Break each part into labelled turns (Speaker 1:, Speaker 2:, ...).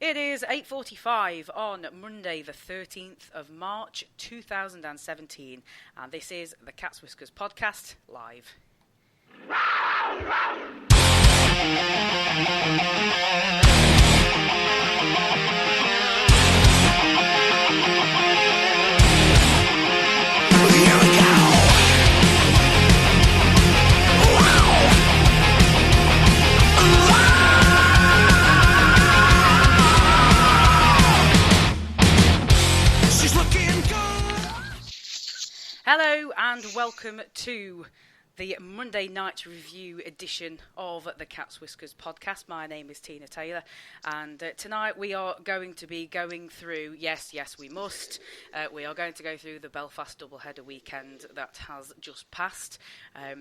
Speaker 1: It is 8:45 on Monday the 13th of March 2017 and this is the Cat's Whiskers podcast live. Hello and welcome to the Monday night review edition of the Cat's Whiskers podcast. My name is Tina Taylor and tonight we are going to be going through, yes we must, we are going to go through the Belfast doubleheader weekend that has just passed. I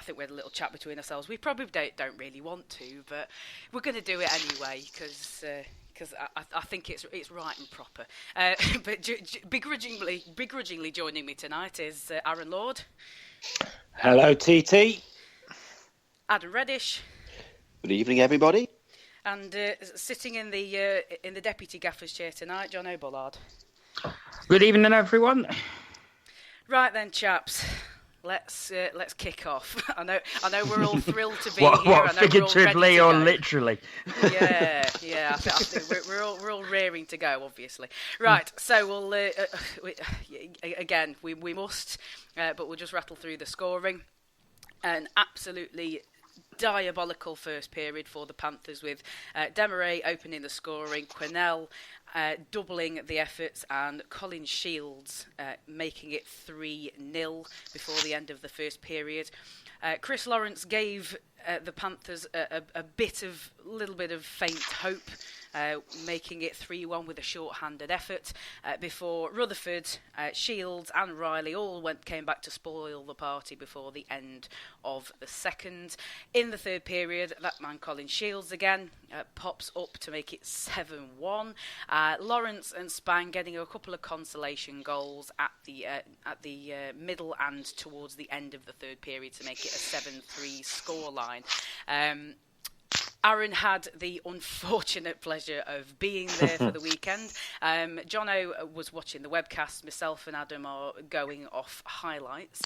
Speaker 1: think we had a little chat between ourselves. We probably don't really want to, but we're going to do it anyway because I think it's right and proper. But begrudgingly joining me tonight is Aaron Lord.
Speaker 2: Hello, TT.
Speaker 1: Adam Reddish.
Speaker 3: Good evening, everybody.
Speaker 1: And sitting in the deputy gaffer's chair tonight, Jono Bullard.
Speaker 4: Good evening, everyone.
Speaker 1: Right then, chaps. Let's kick off. I know we're all thrilled to be
Speaker 4: here.
Speaker 1: What,
Speaker 4: figuratively or literally?
Speaker 1: Yeah. I think we're all raring to go, obviously. Right. So we'll we must, but we'll just rattle through the scoring. An absolutely diabolical first period for the Panthers with Demaray opening the scoring, Quinnell doubling the efforts and Colin Shields making it 3-0 before the end of the first period. Chris Lawrence gave the Panthers a little bit of faint hope, making it 3-1 with a short-handed effort before Rutherford, Shields and Riley all came back to spoil the party before the end of the second. In the third period, that man Colin Shields again pops up to make it 7-1. Lawrence and Spang getting a couple of consolation goals at the middle and towards the end of the third period to make it a 7-3 scoreline. Aaron had the unfortunate pleasure of being there for the weekend. Jono was watching the webcast. Myself and Adam are going off highlights.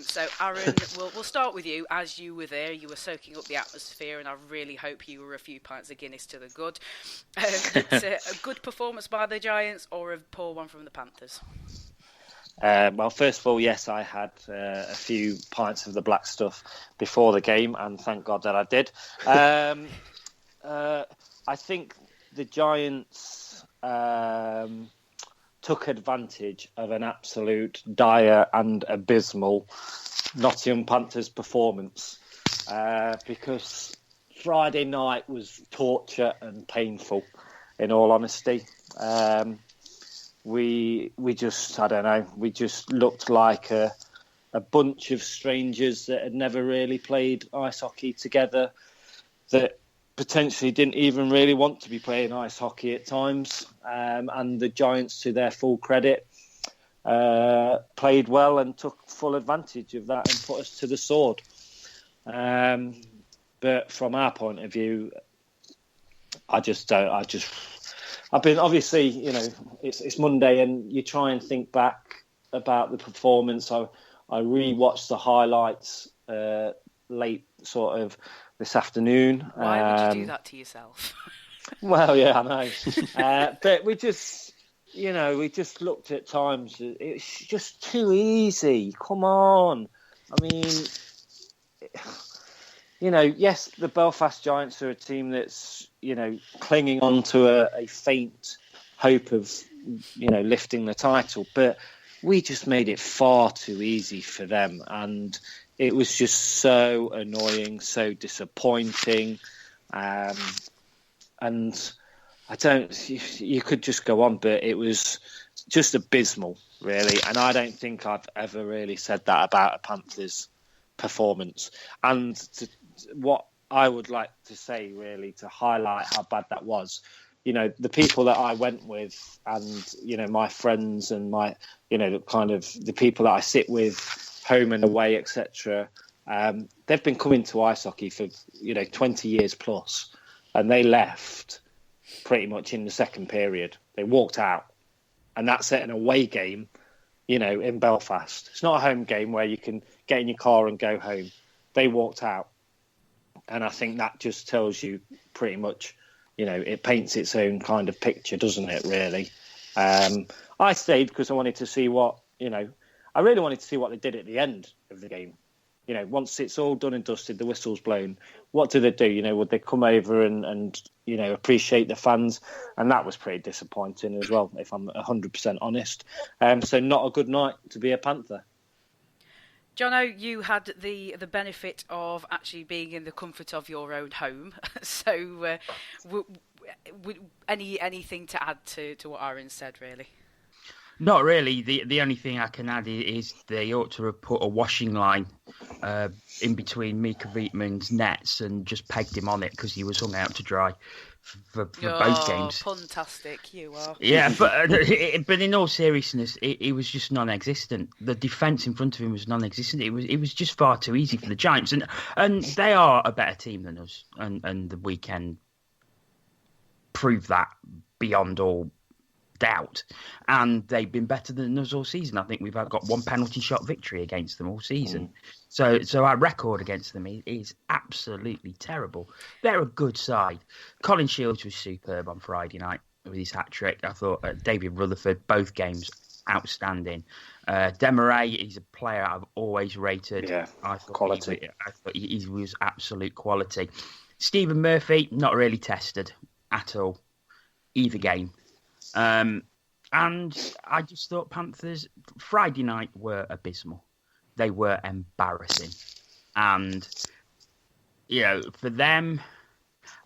Speaker 1: So Aaron, we'll start with you. As you were there, you were soaking up the atmosphere, and I really hope you were a few pints of Guinness to the good. It's a good performance by the Giants or a poor one from the Panthers?
Speaker 2: Well, first of all, yes, I had a few pints of the black stuff before the game, and thank God that I did. I think the Giants took advantage of an absolute dire and abysmal Nottingham Panthers performance because Friday night was torture and painful, in all honesty. We just, I don't know, we just looked like a bunch of strangers that had never really played ice hockey together, that potentially didn't even really want to be playing ice hockey at times. And the Giants, to their full credit, played well and took full advantage of that and put us to the sword. But from our point of view, I've been, obviously, you know, it's Monday and you try and think back about the performance. I re-watched the highlights late sort of this afternoon.
Speaker 1: Why would you do that to yourself?
Speaker 2: Well, yeah, I know. But we just looked at times. It's just too easy. Come on. I mean, you know, yes, the Belfast Giants are a team that's, you know, clinging on to a faint hope of, you know, lifting the title. But we just made it far too easy for them. And it was just so annoying, so disappointing. And you could just go on, but it was just abysmal, really. And I don't think I've ever really said that about a Panthers performance. And what I would like to say, really, to highlight how bad that was, you know, the people that I went with and, you know, my friends and my, you know, kind of the people that I sit with, home and away, etc., they've been coming to ice hockey for, you know, 20 years plus, and they left pretty much in the second period. They walked out. And that's at an away game, in Belfast. It's not a home game where you can get in your car and go home. They walked out. And I think that just tells you pretty much, it paints its own kind of picture, doesn't it, really? I stayed because I wanted to see I really wanted to see what they did at the end of the game. Once it's all done and dusted, the whistle's blown, what do they do? Would they come over and appreciate the fans? And that was pretty disappointing as well, if I'm 100% honest. So not a good night to be a Panther.
Speaker 1: Jono, you had the benefit of actually being in the comfort of your own home. So anything to add to what Aaron said, really?
Speaker 4: Not really. The only thing I can add is they ought to have put a washing line in between Mika Vietman's nets and just pegged him on it because he was hung out to dry for both games.
Speaker 1: Fantastic, you are.
Speaker 4: Yeah, but in all seriousness, it was just non-existent. The defence in front of him was non-existent. It was just far too easy for the Giants, and they are a better team than us, and the weekend proved that beyond all doubt, and they've been better than us all season. I think we've got one penalty shot victory against them all season. So our record against them is absolutely terrible. They're a good side. Colin Shields was superb on Friday night with his hat-trick. I thought David Rutherford, both games, outstanding. Demarais, he's a player I've always rated.
Speaker 2: Yeah,
Speaker 4: I thought
Speaker 2: quality.
Speaker 4: I thought he was absolute quality. Stephen Murphy, not really tested at all, either game. And I just thought Panthers Friday night were abysmal. They were embarrassing. And, for them,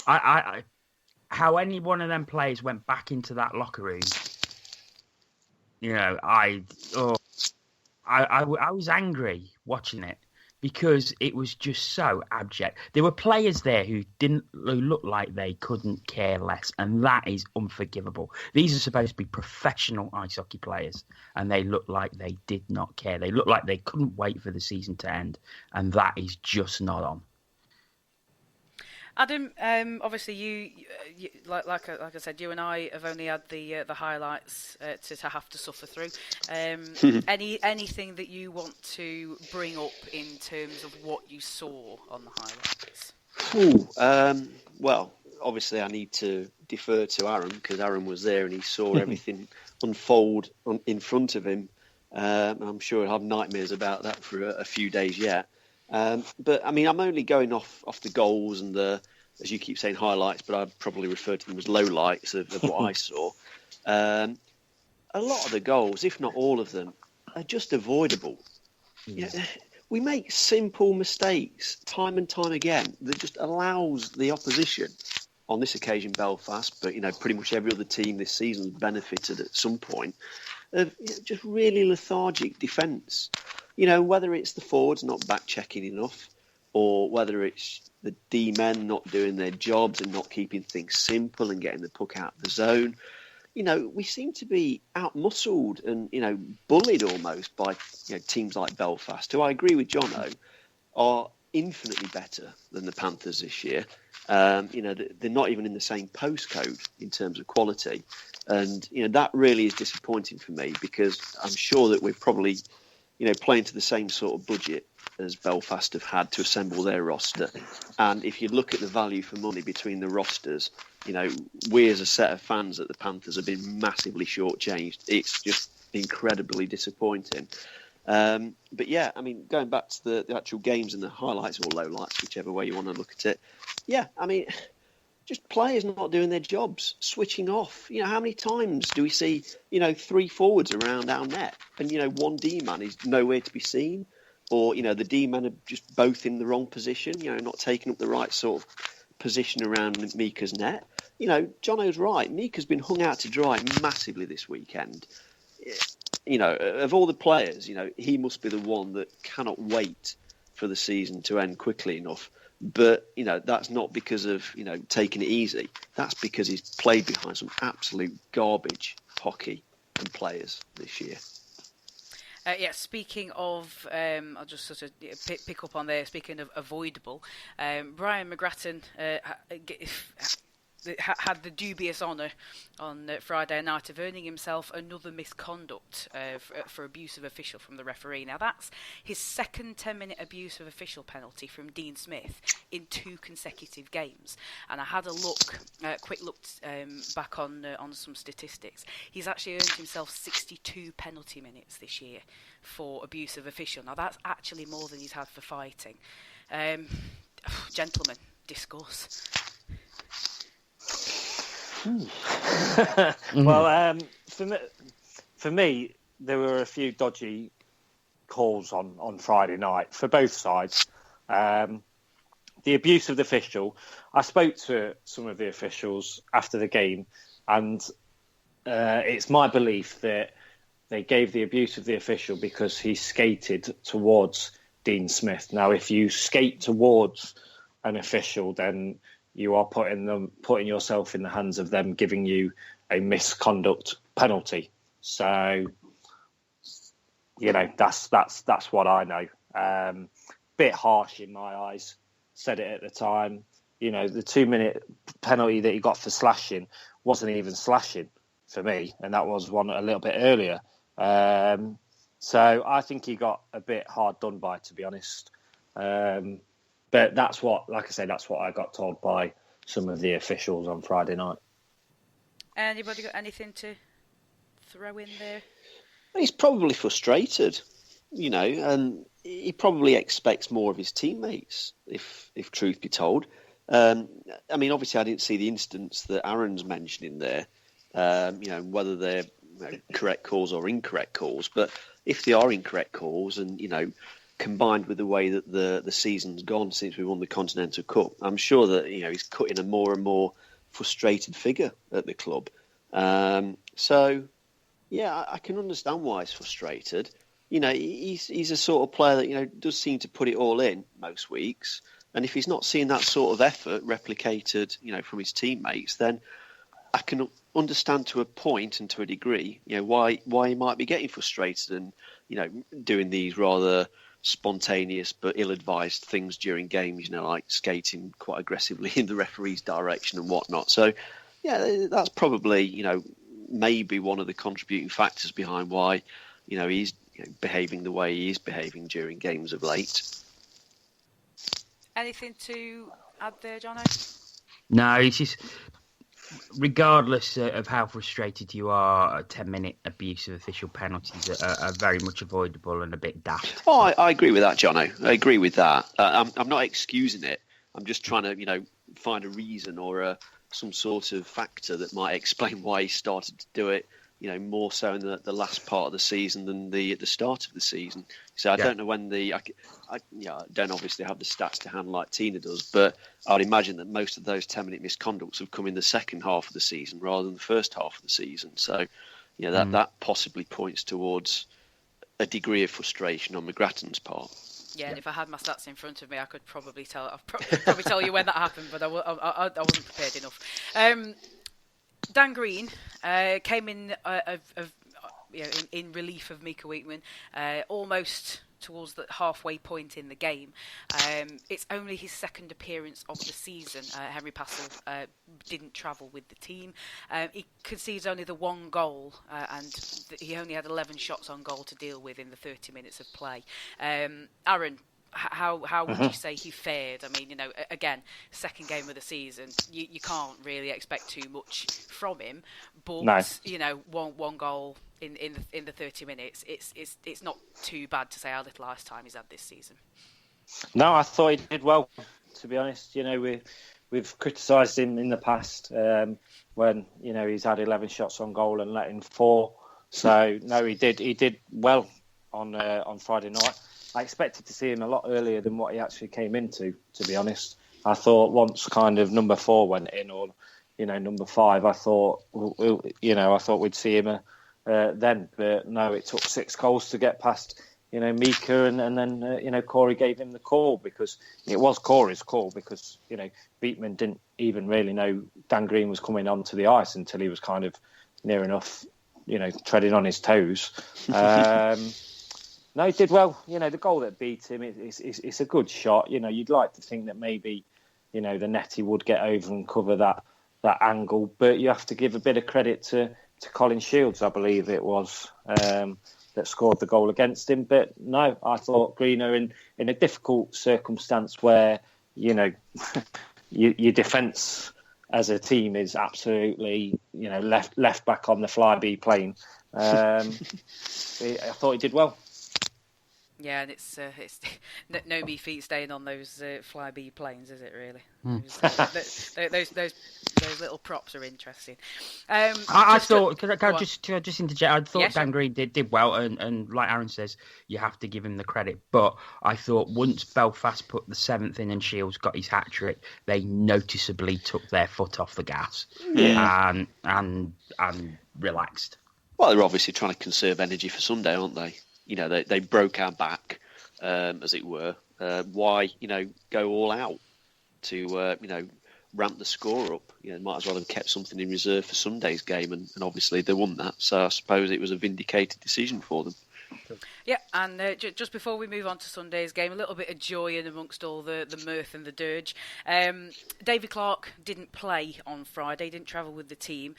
Speaker 4: I how any one of them players went back into that locker room, I was angry watching it because it was just so abject. There were players there who look like they couldn't care less, and that is unforgivable. These are supposed to be professional ice hockey players, and they look like they did not care. They look like they couldn't wait for the season to end, and that is just not on.
Speaker 1: Adam, obviously you like I said, you and I have only had the highlights to have to suffer through. Anything that you want to bring up in terms of what you saw on the highlights?
Speaker 3: Well, obviously I need to defer to Aaron because Aaron was there and he saw everything unfold in front of him. I'm sure he'll have nightmares about that for a few days yet. But I mean, I'm only going off the goals and as you keep saying, highlights, but I'd probably refer to them as lowlights of what I saw. A lot of the goals, if not all of them, are just avoidable. Yeah. We make simple mistakes time and time again that just allows the opposition, on this occasion Belfast, but pretty much every other team this season has benefited at some point, of just really lethargic defence. Whether it's the forwards not back-checking enough, or whether it's the D-men not doing their jobs and not keeping things simple and getting the puck out of the zone. We seem to be out-muscled and, bullied almost by teams like Belfast, who I agree with Jono, are infinitely better than the Panthers this year. They're not even in the same postcode in terms of quality. And, that really is disappointing for me because I'm sure that we're probably playing to the same sort of budget as Belfast have had to assemble their roster. And if you look at the value for money between the rosters, we as a set of fans at the Panthers have been massively shortchanged. It's just incredibly disappointing. But yeah, I mean, going back to the actual games and the highlights or lowlights, whichever way you want to look at it. Yeah, I mean, just players not doing their jobs, switching off. How many times do we see, 3 forwards around our net and, one D-man is nowhere to be seen? Or, the D-men are just both in the wrong position, not taking up the right sort of position around Mika's net. Jono's right. Mika's been hung out to dry massively this weekend. Of all the players, he must be the one that cannot wait for the season to end quickly enough. But, that's not because of, taking it easy. That's because he's played behind some absolute garbage hockey and players this year.
Speaker 1: Speaking of, I'll just sort of pick up on there. Speaking of avoidable, Brian McGrattan, had the dubious honour on Friday night of earning himself another misconduct for abuse of official from the referee. Now that's his second 10-minute abuse of official penalty from Dean Smith in 2 consecutive games. And I had a quick look back on some statistics. He's actually earned himself 62 penalty minutes this year for abuse of official. Now that's actually more than he's had for fighting. Gentlemen, discuss.
Speaker 2: Well, for me, there were a few dodgy calls on Friday night for both sides. The abuse of the official, I spoke to some of the officials after the game, and it's my belief that they gave the abuse of the official because he skated towards Dean Smith. Now, if you skate towards an official, then you are putting yourself in the hands of them giving you a misconduct penalty. So, that's what I know. Bit harsh in my eyes. Said it at the time. The 2-minute penalty that he got for slashing wasn't even slashing for me, and that was one a little bit earlier. So I think he got a bit hard done by, to be honest. But that's what I got told by some of the officials on Friday night.
Speaker 1: Anybody got anything to throw in there?
Speaker 3: He's probably frustrated, and he probably expects more of his teammates, if truth be told. Obviously I didn't see the instance that Aaron's mentioning there, whether they're correct calls or incorrect calls. But if they are incorrect calls and, combined with the way that the season's gone since we won the Continental Cup, I'm sure that, he's cutting a more and more frustrated figure at the club. I can understand why he's frustrated. He's a sort of player that, does seem to put it all in most weeks. And if he's not seeing that sort of effort replicated, from his teammates, then I can understand to a point and to a degree, why he might be getting frustrated and, doing these rather spontaneous but ill-advised things during games, like skating quite aggressively in the referee's direction and whatnot. So, that's probably, maybe one of the contributing factors behind why, he's behaving the way he is behaving during games of late.
Speaker 1: Anything to add there, Jono?
Speaker 4: No, it's just, regardless of how frustrated you are, a 10-minute abuse of official penalties are very much avoidable and a bit daft.
Speaker 3: Oh, I agree with that, Jono. I agree with that. I'm not excusing it. I'm just trying to, find a reason or some sort of factor that might explain why he started to do it, more so in the last part of the season than the start of the season. So I don't know when I don't obviously have the stats to hand like Tina does, but I'd imagine that most of those 10-minute misconducts have come in the second half of the season rather than the first half of the season. So, that possibly points towards a degree of frustration on McGrattan's part.
Speaker 1: Yeah, and if I had my stats in front of me, I could probably tell. I'd probably tell you when that happened, but I wasn't prepared enough. Dan Green came in in relief of Mika Weekman, almost towards the halfway point in the game. It's only his second appearance of the season. Henry Passel didn't travel with the team. He concedes only the one goal, and he only had 11 shots on goal to deal with in the 30 minutes of play. Aaron, how would you say he fared? I mean, again, second game of the season, you can't really expect too much from him. But no. One goal in the 30 minutes, it's not too bad to say how little ice time he's had this season.
Speaker 2: No, I thought he did well. To be honest, we've criticised him in the past when he's had 11 shots on goal and let in 4. So no, he did well on Friday night. I expected to see him a lot earlier than what he actually came into, to be honest. I thought once kind of number 4 went in, or number 5, I thought we'd see him then. But no, it took 6 goals to get past Mika, and then Corey gave him the call, because it was Corey's call, because Beatman didn't even really know Dan Green was coming onto the ice until he was kind of near enough treading on his toes. No, he did well. The goal that beat him, it's a good shot. You'd like to think that maybe, the netty would get over and cover that angle. But you have to give a bit of credit to Colin Shields, I believe it was, that scored the goal against him. But no, I thought Greener in a difficult circumstance where, your defence as a team is absolutely, left back on the flyby plane. I thought he did well.
Speaker 1: Yeah, and it's no me feet staying on those flyby planes, is it really? Those little props are interesting.
Speaker 4: I thought, could I just interject? I thought
Speaker 1: Yes,
Speaker 4: Dan Green did well, and like Aaron says, you have to give him the credit. But I thought once Belfast put the 7th in and Shields got his hat trick, they noticeably took their foot off the gas and relaxed.
Speaker 3: Well, they're obviously trying to conserve energy for Sunday, aren't they? They broke our back, as it were. Why, go all out to, ramp the score up? Might as well have kept something in reserve for Sunday's game, and obviously they won that. So I suppose it was a vindicated decision for them.
Speaker 1: Yeah, and just before we move on to Sunday's game, a little bit of joy in amongst all the mirth and the dirge. David Clarke didn't play on Friday, didn't travel with the team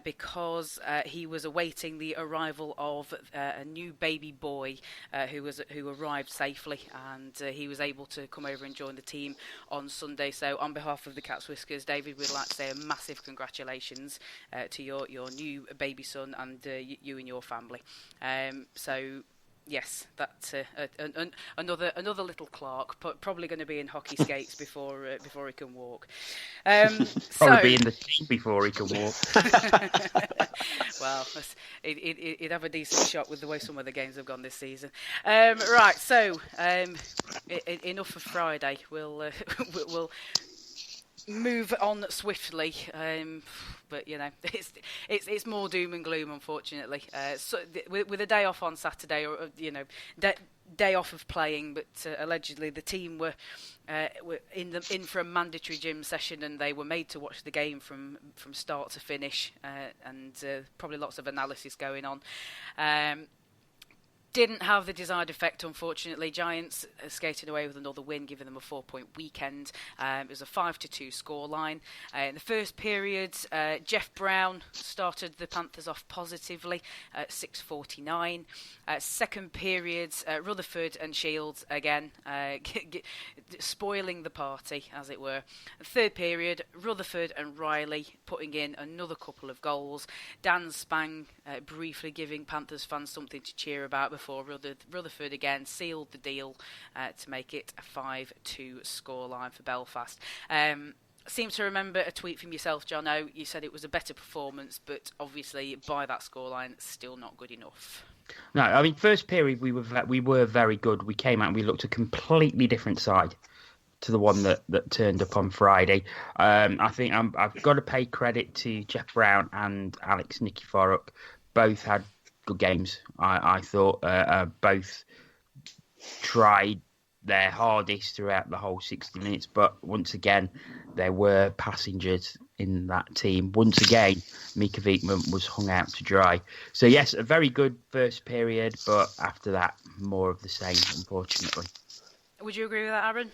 Speaker 1: because he was awaiting the arrival of a new baby boy who arrived safely, and he was able to come over and join the team on Sunday. So on behalf of the Cat's Whiskers, David, we'd like to say a massive congratulations to your new baby son and you and your family. So yes, that's another little Clarke, probably going to be in hockey skates before he can walk.
Speaker 4: Probably be in the team before he can walk.
Speaker 1: Well, he'd have a decent shot with the way some of the games have gone this season. Right, so enough of Friday. We'll move on swiftly, but it's more doom and gloom, unfortunately. So with a day off on Saturday, or day off of playing, but allegedly the team were in for a mandatory gym session, and they were made to watch the game from start to finish, and probably lots of analysis going on. Didn't have the desired effect, unfortunately. Giants skated away with another win, giving them a 4-point weekend. It was a 5-2 scoreline. In the first period, Jeff Brown started the Panthers off positively at 6:49. Second period, Rutherford and Shields again spoiling the party, as it were. Third period, Rutherford and Riley putting in another couple of goals. Dan Spang briefly giving Panthers fans something to cheer about before Rutherford again sealed the deal to make it a 5-2 scoreline for Belfast. Seem to remember a tweet from yourself, Jono. You said it was a better performance, but obviously by that scoreline, still not good enough.
Speaker 4: No, I mean, first period we were very good. We came out and we looked a completely different side to the one that turned up on Friday. I think I've got to pay credit to Jeff Brown and Alex Nikiforuk. Both had good games. I thought both tried their hardest throughout the whole 60 minutes, but once again, there were passengers in that team. Once again, Mika Viekman was hung out to dry. So yes, a very good first period, but after that, more of the same, unfortunately.
Speaker 1: Would you agree with that, Aaron?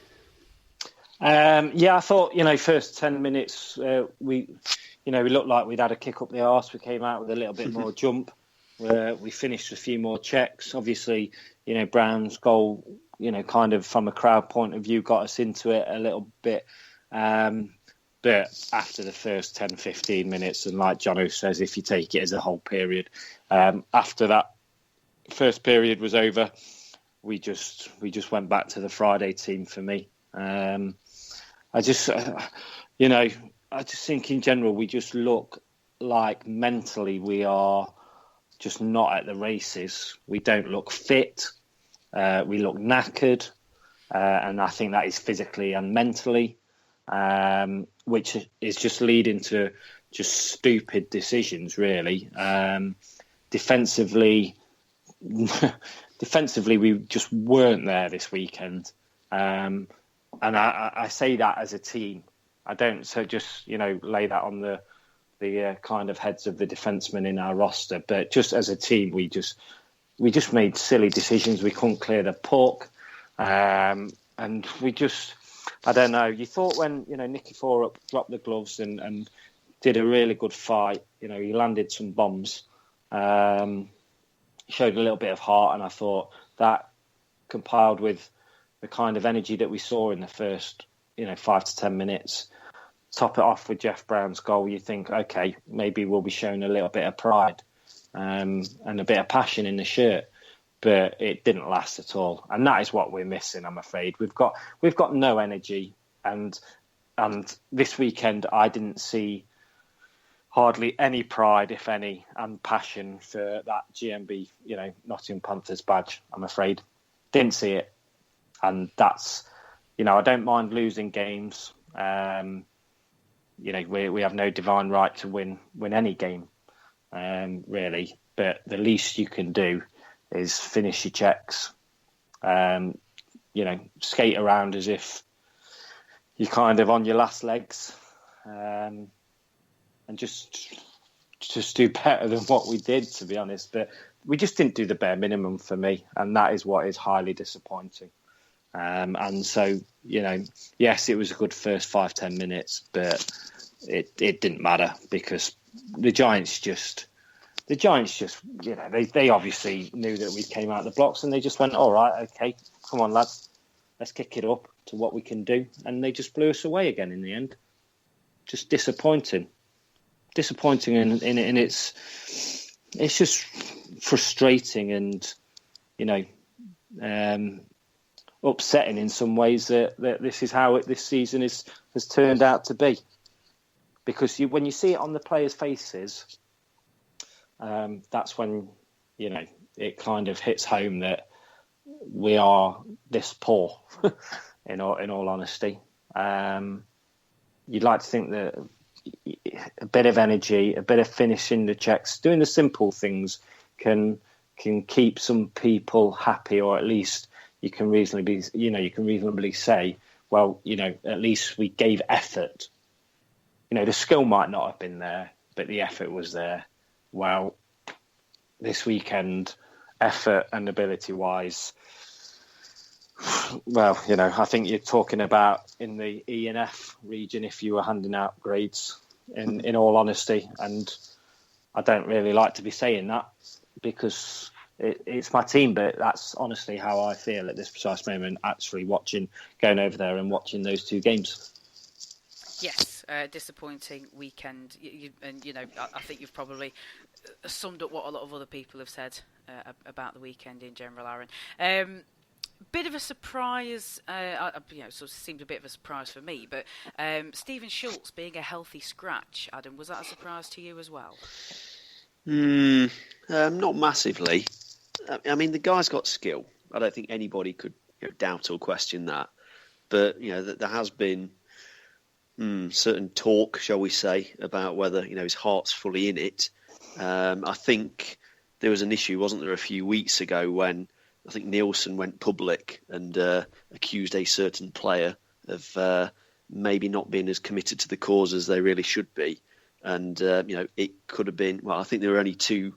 Speaker 2: Yeah, I thought, first 10 minutes, we looked like we'd had a kick up the arse. We came out with a little bit more jump. We finished a few more checks. Obviously, Brown's goal, kind of from a crowd point of view, got us into it a little bit. But after the first 10, 15 minutes, and like Jono says, if you take it as a whole period, after that first period was over, we just went back to the Friday team for me. I just think in general, we just look like mentally we are just not at the races. We don't look fit. We look knackered. And I think that is physically and mentally, which is just leading to just stupid decisions, really. Defensively, we just weren't there this weekend. And I say that as a team. I don't just lay that on the kind of heads of the defensemen in our roster, but just as a team, we just made silly decisions. We couldn't clear the puck, and we just, I don't know. You thought when Nikiforuk dropped the gloves and did a really good fight. He landed some bombs, showed a little bit of heart, and I thought that compiled with the kind of energy that we saw in the first 5 to 10 minutes, top it off with Jeff Brown's goal, you think, okay, maybe we'll be showing a little bit of pride and a bit of passion in the shirt. But it didn't last at all, and that is what we're missing. I'm afraid we've got no energy, and this weekend I didn't see hardly any pride, if any, and passion for that GMB, Nottingham Panthers badge. I'm afraid didn't see it, and that's I don't mind losing games. We have no divine right to win any game, really. But the least you can do is finish your checks, skate around as if you're kind of on your last legs, and just do better than what we did, to be honest. But we just didn't do the bare minimum for me, and that is what is highly disappointing. And so, yes, it was a good first 5-10 minutes, but it didn't matter because the Giants just, they obviously knew that we came out of the blocks, and they just went, all right, okay, come on, lads, let's kick it up to what we can do. And they just blew us away again in the end. Just disappointing. And it's just frustrating and, upsetting in some ways that this is how this season has turned out to be. Because when you see it on the players' faces, that's when it kind of hits home that we are this poor. in all honesty, you'd like to think that a bit of energy, a bit of finishing the checks, doing the simple things can keep some people happy, or at least you can reasonably say, well, at least we gave effort. The skill might not have been there, but the effort was there. Well, this weekend, effort and ability-wise, well, I think you're talking about in the E and F region if you were handing out grades, in all honesty. And I don't really like to be saying that because it's my team, but that's honestly how I feel at this precise moment, actually going over there and watching those two games. Yes,
Speaker 1: disappointing weekend. I think you've probably summed up what a lot of other people have said about the weekend in general, Aaron. Bit of a surprise, sort of seemed a bit of a surprise for me, but Stephen Schultz being a healthy scratch, Adam, was that a surprise to you as well?
Speaker 3: Not massively. I mean, the guy's got skill. I don't think anybody could doubt or question that. But, there has been certain talk, shall we say, about whether, his heart's fully in it. I think there was an issue, wasn't there, a few weeks ago when I think Nielsen went public and accused a certain player of maybe not being as committed to the cause as they really should be. And, it could have been, well, I think there were only two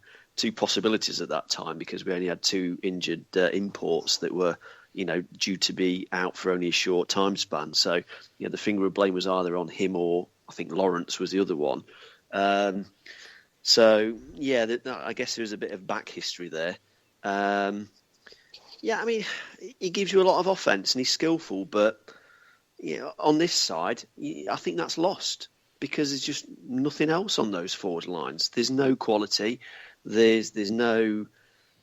Speaker 3: possibilities at that time because we only had two injured imports that were, due to be out for only a short time span. So, the finger of blame was either on him or I think Lawrence was the other one. So, I guess there was a bit of back history there. I mean, he gives you a lot of offence and he's skillful, but on this side, I think that's lost because there's just nothing else on those forward lines. There's no quality. There's no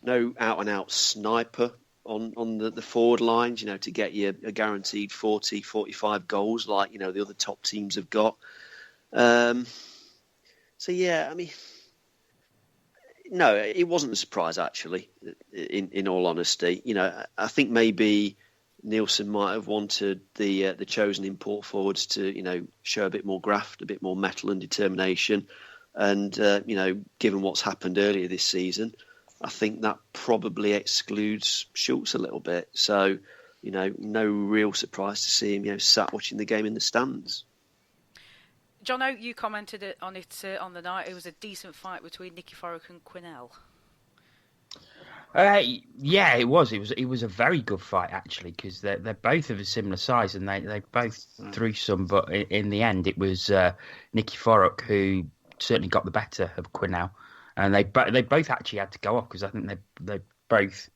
Speaker 3: out and out sniper on the forward lines, to get you a guaranteed 40, 45 goals like the other top teams have got. I mean. No, it wasn't a surprise, actually, in all honesty. I think maybe Nielsen might have wanted the chosen import forwards to, show a bit more graft, a bit more mettle and determination. And, given what's happened earlier this season, I think that probably excludes Schultz a little bit. So, no real surprise to see him, sat watching the game in the stands.
Speaker 1: Jono, you commented on it on the night. It was a decent fight between Nicky Forrick and Quinnell.
Speaker 4: Yeah, it was. It was a very good fight actually, because they're both of a similar size and they both threw some, but in the end it was Nicky Forrock who certainly got the better of Quinnell, and they both actually had to go off because I think they both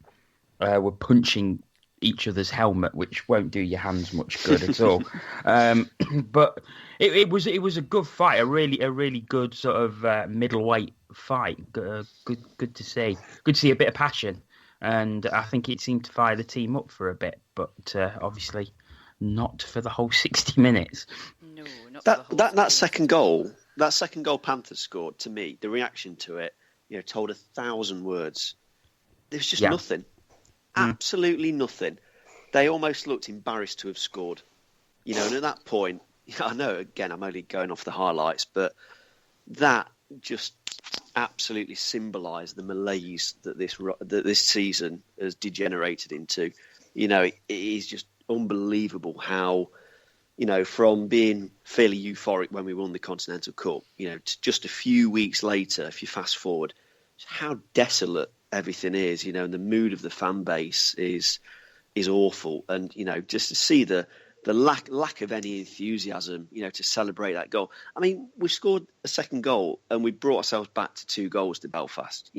Speaker 4: were punching each other's helmet, which won't do your hands much good at all. But it was a good fight, a really good sort of middleweight fight. Good to see. Good to see a bit of passion, and I think it seemed to fire the team up for a bit, but obviously not for the whole 60 minutes.
Speaker 1: No, not
Speaker 3: that second goal. That second goal Panthers scored, to me, the reaction to it, told 1,000 words. There's just nothing. Absolutely nothing. They almost looked embarrassed to have scored. And at that point, I know, again, I'm only going off the highlights, but that just absolutely symbolised the malaise that this season has degenerated into. It is just unbelievable how, from being fairly euphoric when we won the Continental Cup, to just a few weeks later, if you fast forward, how desolate everything is, and the mood of the fan base is awful. And, just to see the lack of any enthusiasm, to celebrate that goal. I mean, we scored a second goal and we brought ourselves back to 2 goals to Belfast.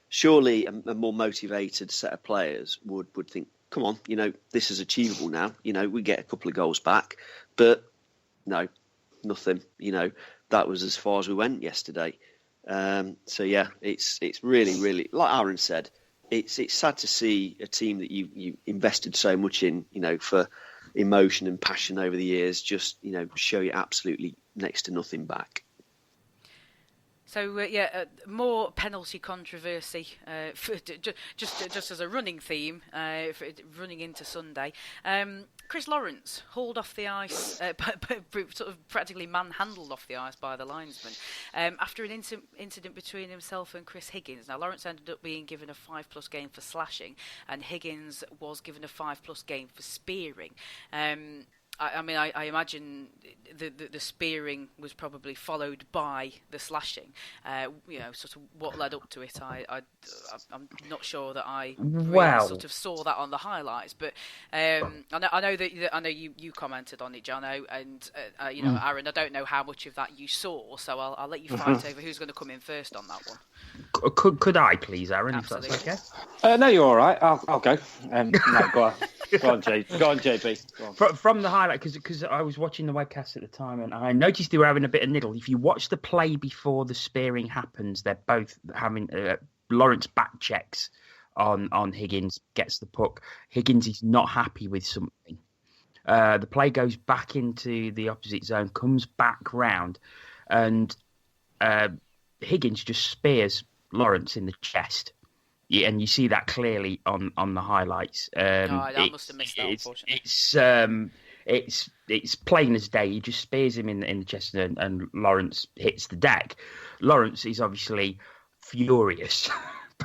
Speaker 3: Surely a more motivated set of players would think, come on, this is achievable now. We get a couple of goals back. But no, nothing. That was as far as we went yesterday. So yeah, it's really, really, like Aaron said, it's sad to see a team that you invested so much in, for emotion and passion over the years, just show you absolutely next to nothing back.
Speaker 1: So more penalty controversy, just as a running theme, for running into Sunday. Chris Lawrence hauled off the ice, sort of practically manhandled off the ice by the linesman after an incident between himself and Chris Higgins. Now Lawrence ended up being given a 5+ game for slashing, and Higgins was given a 5+ game for spearing. I imagine the spearing was probably followed by the slashing. Sort of what led up to it. I'm not sure that I really sort of saw that on the highlights, but I know you commented on it, Jono, and Aaron. I don't know how much of that you saw, so I'll let you fight over who's going to come in first on that one.
Speaker 4: Could I please, Aaron?
Speaker 1: Absolutely.
Speaker 4: If that's okay.
Speaker 2: No, you're all right. I'll go. No, go on. Go on, JB. Go on.
Speaker 4: From the highlight, because I was watching the webcast at the time, and I noticed they were having a bit of niddle. If you watch the play before the spearing happens, they're both having Lawrence back checks on Higgins, gets the puck. Higgins is not happy with something. The play goes back into the opposite zone, comes back round, and Higgins just spears Lawrence in the chest. Yeah, and you see that clearly on the highlights.
Speaker 1: I must have missed that, unfortunately.
Speaker 4: It's plain as day. He just spears him in the chest, and Lawrence hits the deck. Lawrence is obviously furious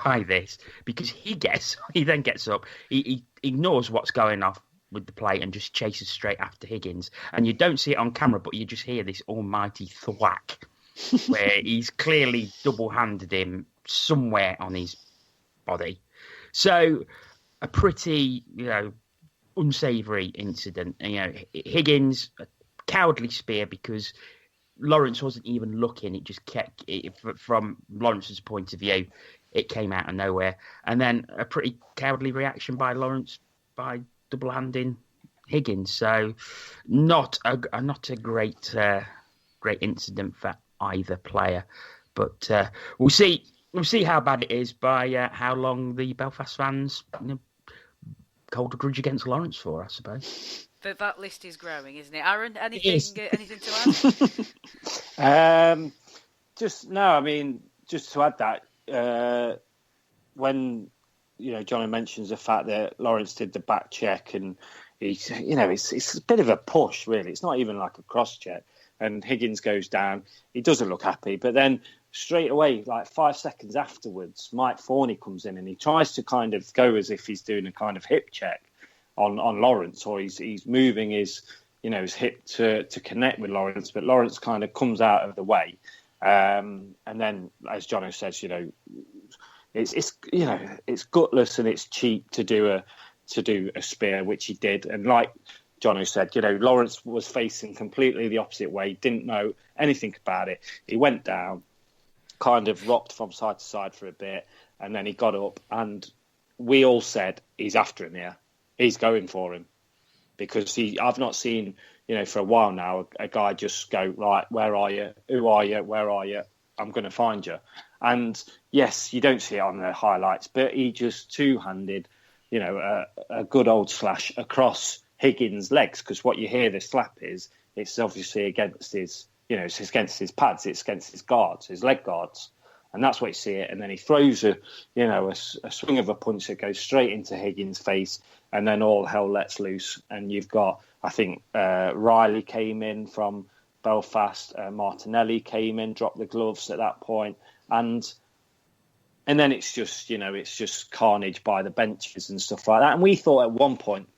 Speaker 4: by this because he then gets up. He ignores what's going off with the play and just chases straight after Higgins. And you don't see it on camera, but you just hear this almighty thwack where he's clearly double-handed him somewhere on his body. So a pretty, unsavoury incident. Higgins, a cowardly spear because Lawrence wasn't even looking. It just kept, from Lawrence's point of view, it came out of nowhere. And then a pretty cowardly reaction by Lawrence by double-handing Higgins. So not a great incident for either player. But we'll see how bad it is by how long the Belfast fans hold a grudge against Lawrence for, I suppose.
Speaker 1: That list is growing, isn't it? Aaron, anything to add?
Speaker 2: Just to add that, when Jono mentions the fact that Lawrence did the back check and it's a bit of a push, really. It's not even like a cross check. And Higgins goes down. He doesn't look happy, but then straight away, like 5 seconds afterwards, Mike Forney comes in and he tries to kind of go as if he's doing a kind of hip check on Lawrence, or he's moving his hip to connect with Lawrence, but Lawrence kind of comes out of the way. And then, as Jono says, it's gutless and it's cheap to do a spear, which he did. And like Jono said, Lawrence was facing completely the opposite way, didn't know anything about it. He went down, kind of rocked from side to side for a bit, and then he got up, and we all said, he's after him here. He's going for him. Because I've not seen, for a while now, a guy just go, right, where are you? Who are you? Where are you? I'm going to find you. And yes, you don't see it on the highlights, but he just two-handed, a good old slash across Higgins' legs. Because what you hear the slap is, it's obviously against his, it's against his pads, it's against his guards, his leg guards. And that's what you see it. And then he throws a swing of a punch that goes straight into Higgins' face, and then all hell lets loose. And you've got, I think, Riley came in from Belfast, Martinelli came in, dropped the gloves at that point, and then it's just carnage by the benches and stuff like that. And we thought at one point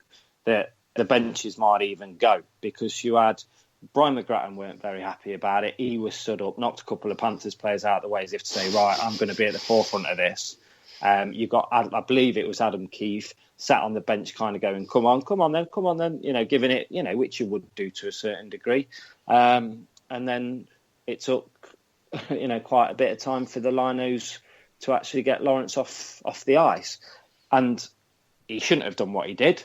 Speaker 2: that the benches might even go, because you had Brian McGrattan weren't very happy about it. He was stood up, knocked a couple of Panthers players out of the way as if to say, right, I'm going to be at the forefront of this. You got, I believe it was Adam Keefe, sat on the bench kind of going, come on then, giving it, which you would do to a certain degree. And then it took, quite a bit of time for the Linos to actually get Lawrence off the ice. And he shouldn't have done what he did,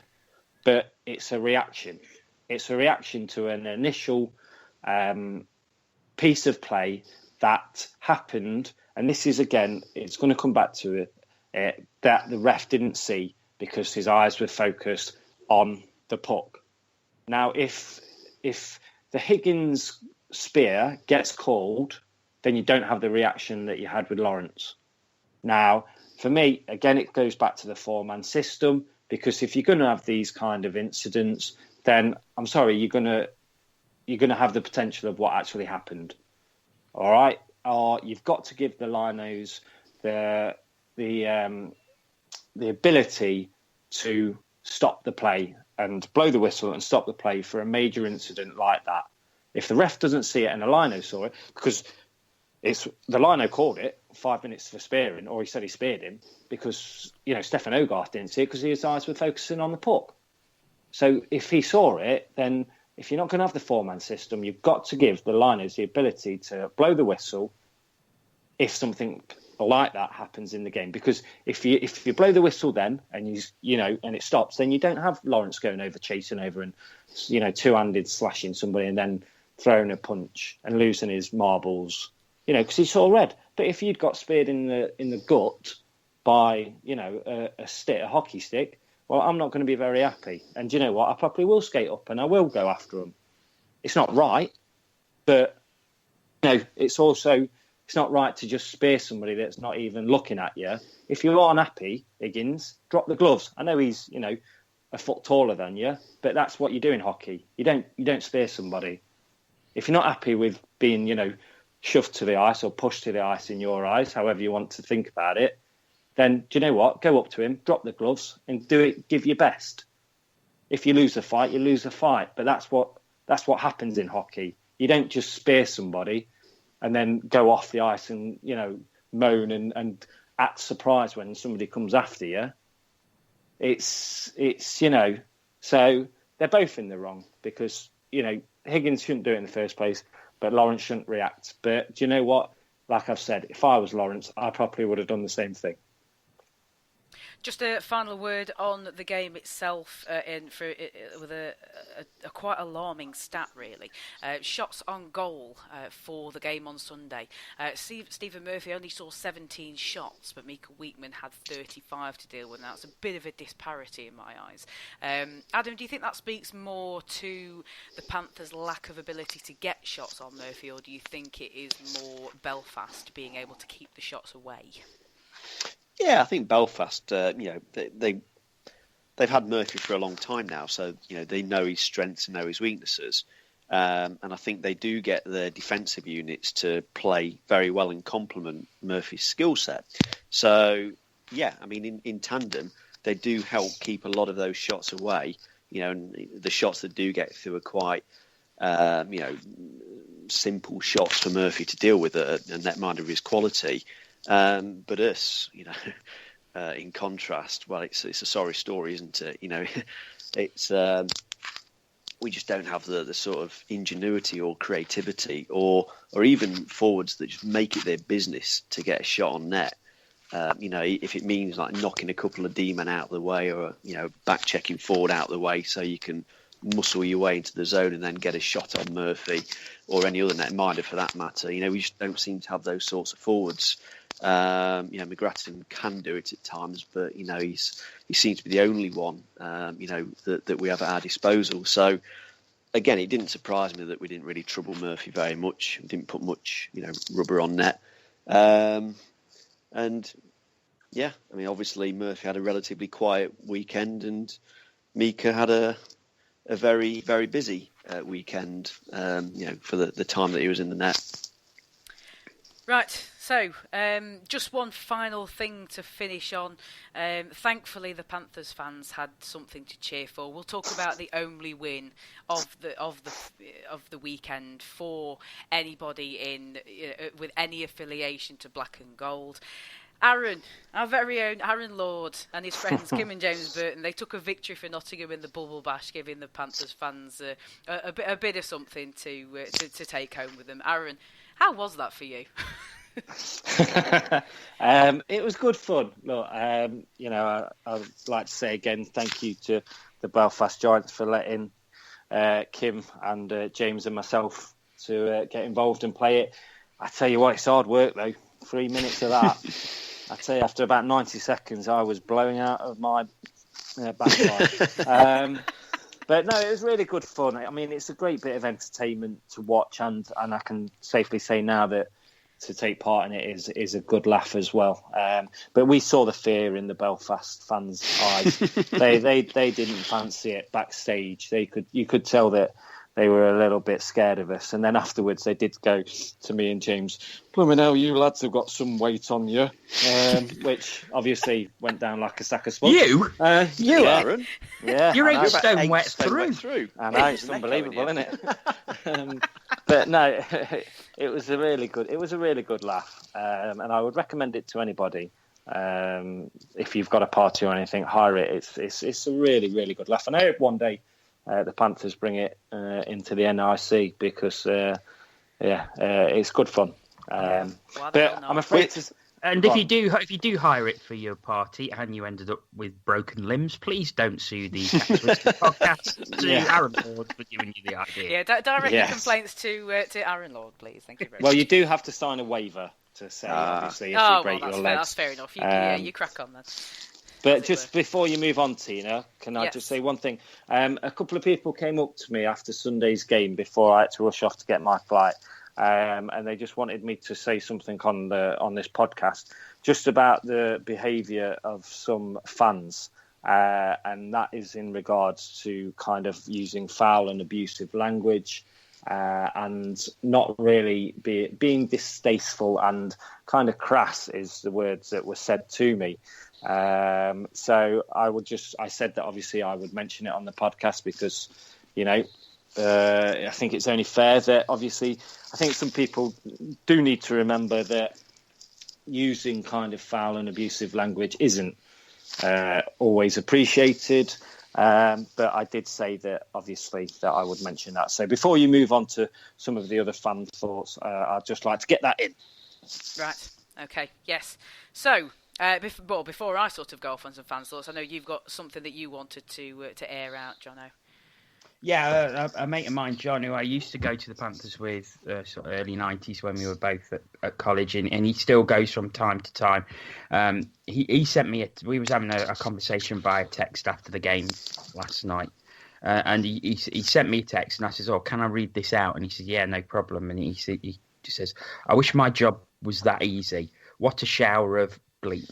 Speaker 2: but it's a reaction. It's a reaction to an initial piece of play that happened. And this is, again, it's going to come back to it, that the ref didn't see because his eyes were focused on the puck. Now, if the Higgins spear gets called, then you don't have the reaction that you had with Lawrence. Now, for me, again, it goes back to the four-man system, because if you're going to have these kind of incidents, then I'm sorry, you're gonna have the potential of what actually happened. All right, you've got to give the Linos the ability to stop the play and blow the whistle and stop the play for a major incident like that. If the ref doesn't see it and the Lino saw it, because it's the Lino called it 5 minutes for spearing, or he said he speared him, because Stefan Hogarth didn't see it because his eyes were focusing on the puck. So if he saw it, then if you're not going to have the four-man system, you've got to give the Linos the ability to blow the whistle if something like that happens in the game. Because if you blow the whistle then and and it stops, then you don't have Lawrence going over, chasing over, and two-handed slashing somebody and then throwing a punch and losing his marbles. Because he saw red. But if you'd got speared in the gut by a hockey stick, well, I'm not going to be very happy. And do you know what? I probably will skate up and I will go after him. It's not right, but it's not right to just spear somebody that's not even looking at you. If you aren't happy, Higgins, drop the gloves. I know he's a foot taller than you, but that's what you do in hockey. You don't spear somebody. If you're not happy with being shoved to the ice or pushed to the ice in your eyes, however you want to think about it, then do you know what? Go up to him, drop the gloves, and do it. Give your best. If you lose a fight, you lose a fight. But that's what happens in hockey. You don't just spear somebody and then go off the ice and moan and act surprised when somebody comes after you. It's so they're both in the wrong, because Higgins shouldn't do it in the first place, but Lawrence shouldn't react. But do you know what? Like I've said, if I was Lawrence, I probably would have done the same thing.
Speaker 1: Just a final word on the game itself, with a quite alarming stat, really. Shots on goal for the game on Sunday. Stephen Murphy only saw 17 shots, but Mika Weekman had 35 to deal with. Now, that's a bit of a disparity in my eyes. Adam, do you think that speaks more to the Panthers' lack of ability to get shots on Murphy, or do you think it is more Belfast being able to keep the shots away?
Speaker 3: Yeah, I think Belfast, they've had Murphy for a long time now, so they know his strengths and know his weaknesses, and I think they do get their defensive units to play very well and complement Murphy's skill set. So, yeah, I mean, in tandem, they do help keep a lot of those shots away. And the shots that do get through are quite, simple shots for Murphy to deal with, and that mind of his quality. But us, in contrast, well, it's a sorry story, isn't it? It's we just don't have the sort of ingenuity or creativity or even forwards that just make it their business to get a shot on net. If it means like knocking a couple of D-men out of the way or, back checking forward out of the way so you can muscle your way into the zone and then get a shot on Murphy or any other netminder for that matter. We just don't seem to have those sorts of forwards. McGrattan can do it at times, but he seems to be the only one that we have at our disposal. So again, it didn't surprise me that we didn't really trouble Murphy very much. We didn't put much rubber on net, and yeah, obviously Murphy had a relatively quiet weekend, and Mika had a very, very busy weekend. For the time that he was in the net.
Speaker 1: Right, so just one final thing to finish on. Thankfully, the Panthers fans had something to cheer for. We'll talk about the only win of the weekend for anybody with any affiliation to Black and Gold. Aaron, our very own Aaron Lord and his friends Kim and James Burton, they took a victory for Nottingham in the Bubble Bash, giving the Panthers fans a bit of something to take home with them. Aaron, how was that for you?
Speaker 2: It was good fun. Look, I'd like to say again, thank you to the Belfast Giants for letting Kim and James and myself to get involved and play it. I tell you what, it's hard work though. 3 minutes of that. I tell you, after about 90 seconds, I was blowing out of my backside. But no, it was really good fun. It's a great bit of entertainment to watch, and I can safely say now that to take part in it is a good laugh as well. But we saw the fear in the Belfast fans' eyes. they didn't fancy it backstage. You could tell that they were a little bit scared of us. And then afterwards, they did go to me and James, "Blooming hell, you lads have got some weight on you," which obviously went down like a sack of sponge.
Speaker 4: You,
Speaker 3: Aaron?
Speaker 2: Yeah,
Speaker 4: you're 8 stone
Speaker 3: Eight
Speaker 4: wet
Speaker 3: stone
Speaker 4: through.
Speaker 2: I know, it's unbelievable, isn't it? But no, it was a really good laugh, and I would recommend it to anybody. If you've got a party or anything, hire it. It's a really, really good laugh, and I hope one day the Panthers bring it into the NIC because it's good fun. But I'm afraid to.
Speaker 4: And if you do hire it for your party and you ended up with broken limbs, please don't sue the podcast to Aaron Lord for giving you the idea.
Speaker 1: Yeah, direct your complaints to Aaron Lord, please. Thank you very much.
Speaker 2: Well, you do have to sign a waiver to say, obviously, if you break your legs.
Speaker 1: That's fair enough. You crack on then.
Speaker 2: But just before you move on, Tina, can I just say one thing? A couple of people came up to me after Sunday's game before I had to rush off to get my flight. And they just wanted me to say something on this podcast just about the behaviour of some fans, and that is in regards to kind of using foul and abusive language, and not really being distasteful and kind of crass is the words that were said to me. So I said that obviously I would mention it on the podcast because, I think it's only fair that obviously I think some people do need to remember that using kind of foul and abusive language isn't always appreciated. But I did say that obviously that I would mention that. So before you move on to some of the other fan thoughts, I'd just like to get that in.
Speaker 1: Right. Okay. Yes. So before I sort of go off on some fan thoughts, I know you've got something that you wanted to air out, Jono.
Speaker 4: Yeah, a mate of mine, John, who I used to go to the Panthers with sort of early 90s when we were both at college, and he still goes from time to time. He sent me, we was having a conversation via text after the game last night, and he sent me a text, and I says, "Oh, can I read this out?" And he said, "Yeah, no problem." And he just says, "I wish my job was that easy. What a shower of bleep.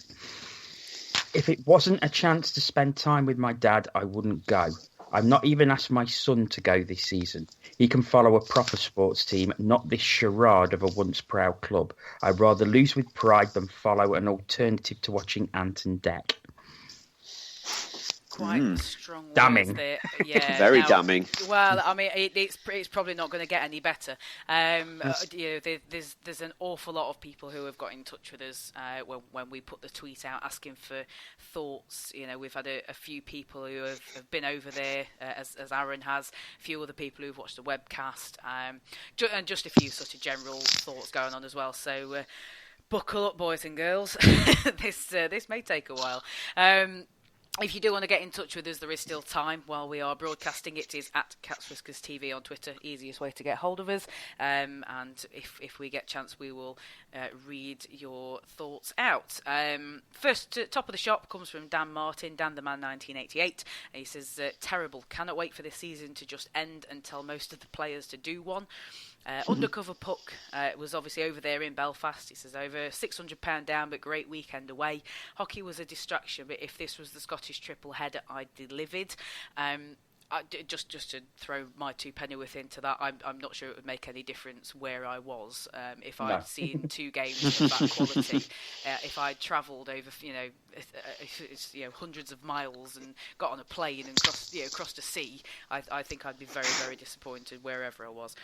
Speaker 4: If it wasn't a chance to spend time with my dad, I wouldn't go. I've not even asked my son to go this season. He can follow a proper sports team, not this charade of a once proud club. I'd rather lose with pride than follow an alternative to watching Ant and Dec."
Speaker 1: quite strong words
Speaker 4: Damning.
Speaker 1: there. Yeah,
Speaker 3: Very damning.
Speaker 1: Well, I mean, it's probably not going to get any better. There's an awful lot of people who have got in touch with us when we put the tweet out asking for thoughts. We've had a few people who have been over there, as Aaron has, a few other people who've watched the webcast, and just a few sort of general thoughts going on as well. So buckle up, boys and girls. This may take a while. If you do want to get in touch with us, there is still time while we are broadcasting. It is at Cats Whiskers TV on Twitter, easiest way to get hold of us. And if we get a chance, we will read your thoughts out. First, top of the shop comes from Dan Martin, Dan the Man 1988. And he says, terrible. Cannot wait for this season to just end and tell most of the players to do one. Undercover Puck was obviously over there in Belfast. He says over £600 down, but great weekend away. Hockey was a distraction, but if this was the Scottish triple header, I delivered. Just to throw my two pennyworth into that, I'm not sure it would make any difference where I was if I'd seen two games of that quality. If I'd travelled over hundreds of miles and got on a plane and crossed a sea, I think I'd be very, very disappointed wherever I was.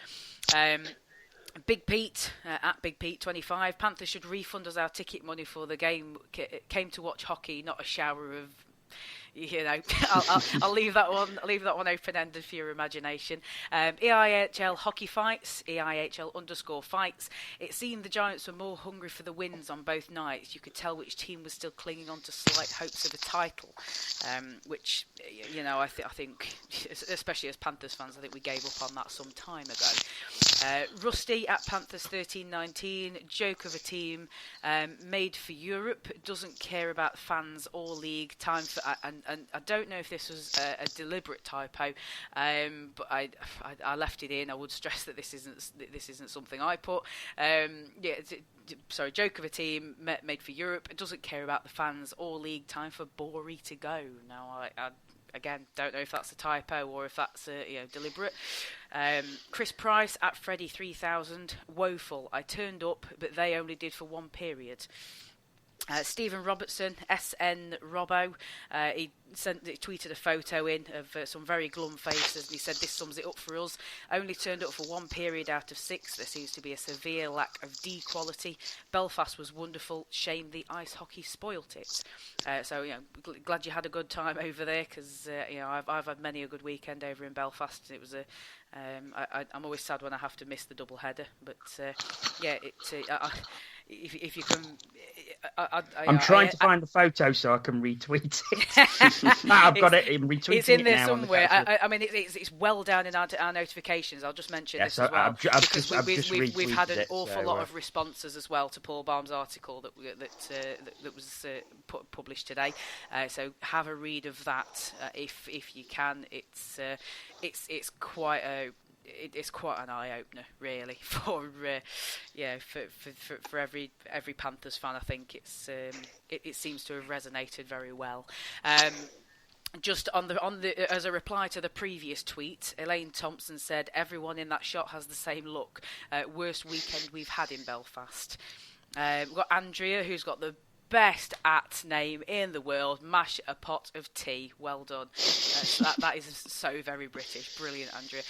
Speaker 1: Big Pete at Big Pete 25. Panthers should refund us our ticket money for the game. Came to watch hockey, not a shower of. I'll leave that one. Open-ended for your imagination. EIHL hockey fights. EIHL_fights. It seemed the Giants were more hungry for the wins on both nights. You could tell which team was still clinging on to slight hopes of a title, which I think, especially as Panthers fans, I think we gave up on that some time ago. Rusty at Panthers 1319. Joke of a team, made for Europe. Doesn't care about fans or league. Time for and I don't know if this was a deliberate typo, but I left it in. I would stress that this isn't something I put. Sorry, joke of a team made for Europe. It doesn't care about the fans or league. Time for Bory to go. Now I again don't know if that's a typo or if that's deliberate. Chris Price at Freddy 3000. Woeful. I turned up, but they only did for one period. Stephen Robertson, SN Robbo, he tweeted a photo in of some very glum faces, and he said this sums it up for us. Only turned up for one period out of 6. There seems to be a severe lack of D quality. Belfast was wonderful. Shame the ice hockey spoilt it. So glad you had a good time over there, because I've had many a good weekend over in Belfast. It was I'm always sad when I have to miss the double header, but if you can,
Speaker 4: I'm trying to find the photo so I can retweet it. I've got it in retweeting.
Speaker 1: It's in there
Speaker 4: now
Speaker 1: somewhere. I mean, it's well down in our notifications. I'll just mention this as well, because we've had an awful lot of responses as well to Paul Baum's article that was published today. So have a read of that if you can. It's quite an eye opener, really, for every Panthers fan. I think it seems to have resonated very well. Just on the as a reply to the previous tweet, Elaine Thompson said everyone in that shot has the same look. Worst weekend we've had in Belfast. We've got Andrea, who's got the best name in the world. Mash a pot of tea. Well done. That is so very British. Brilliant, Andrea.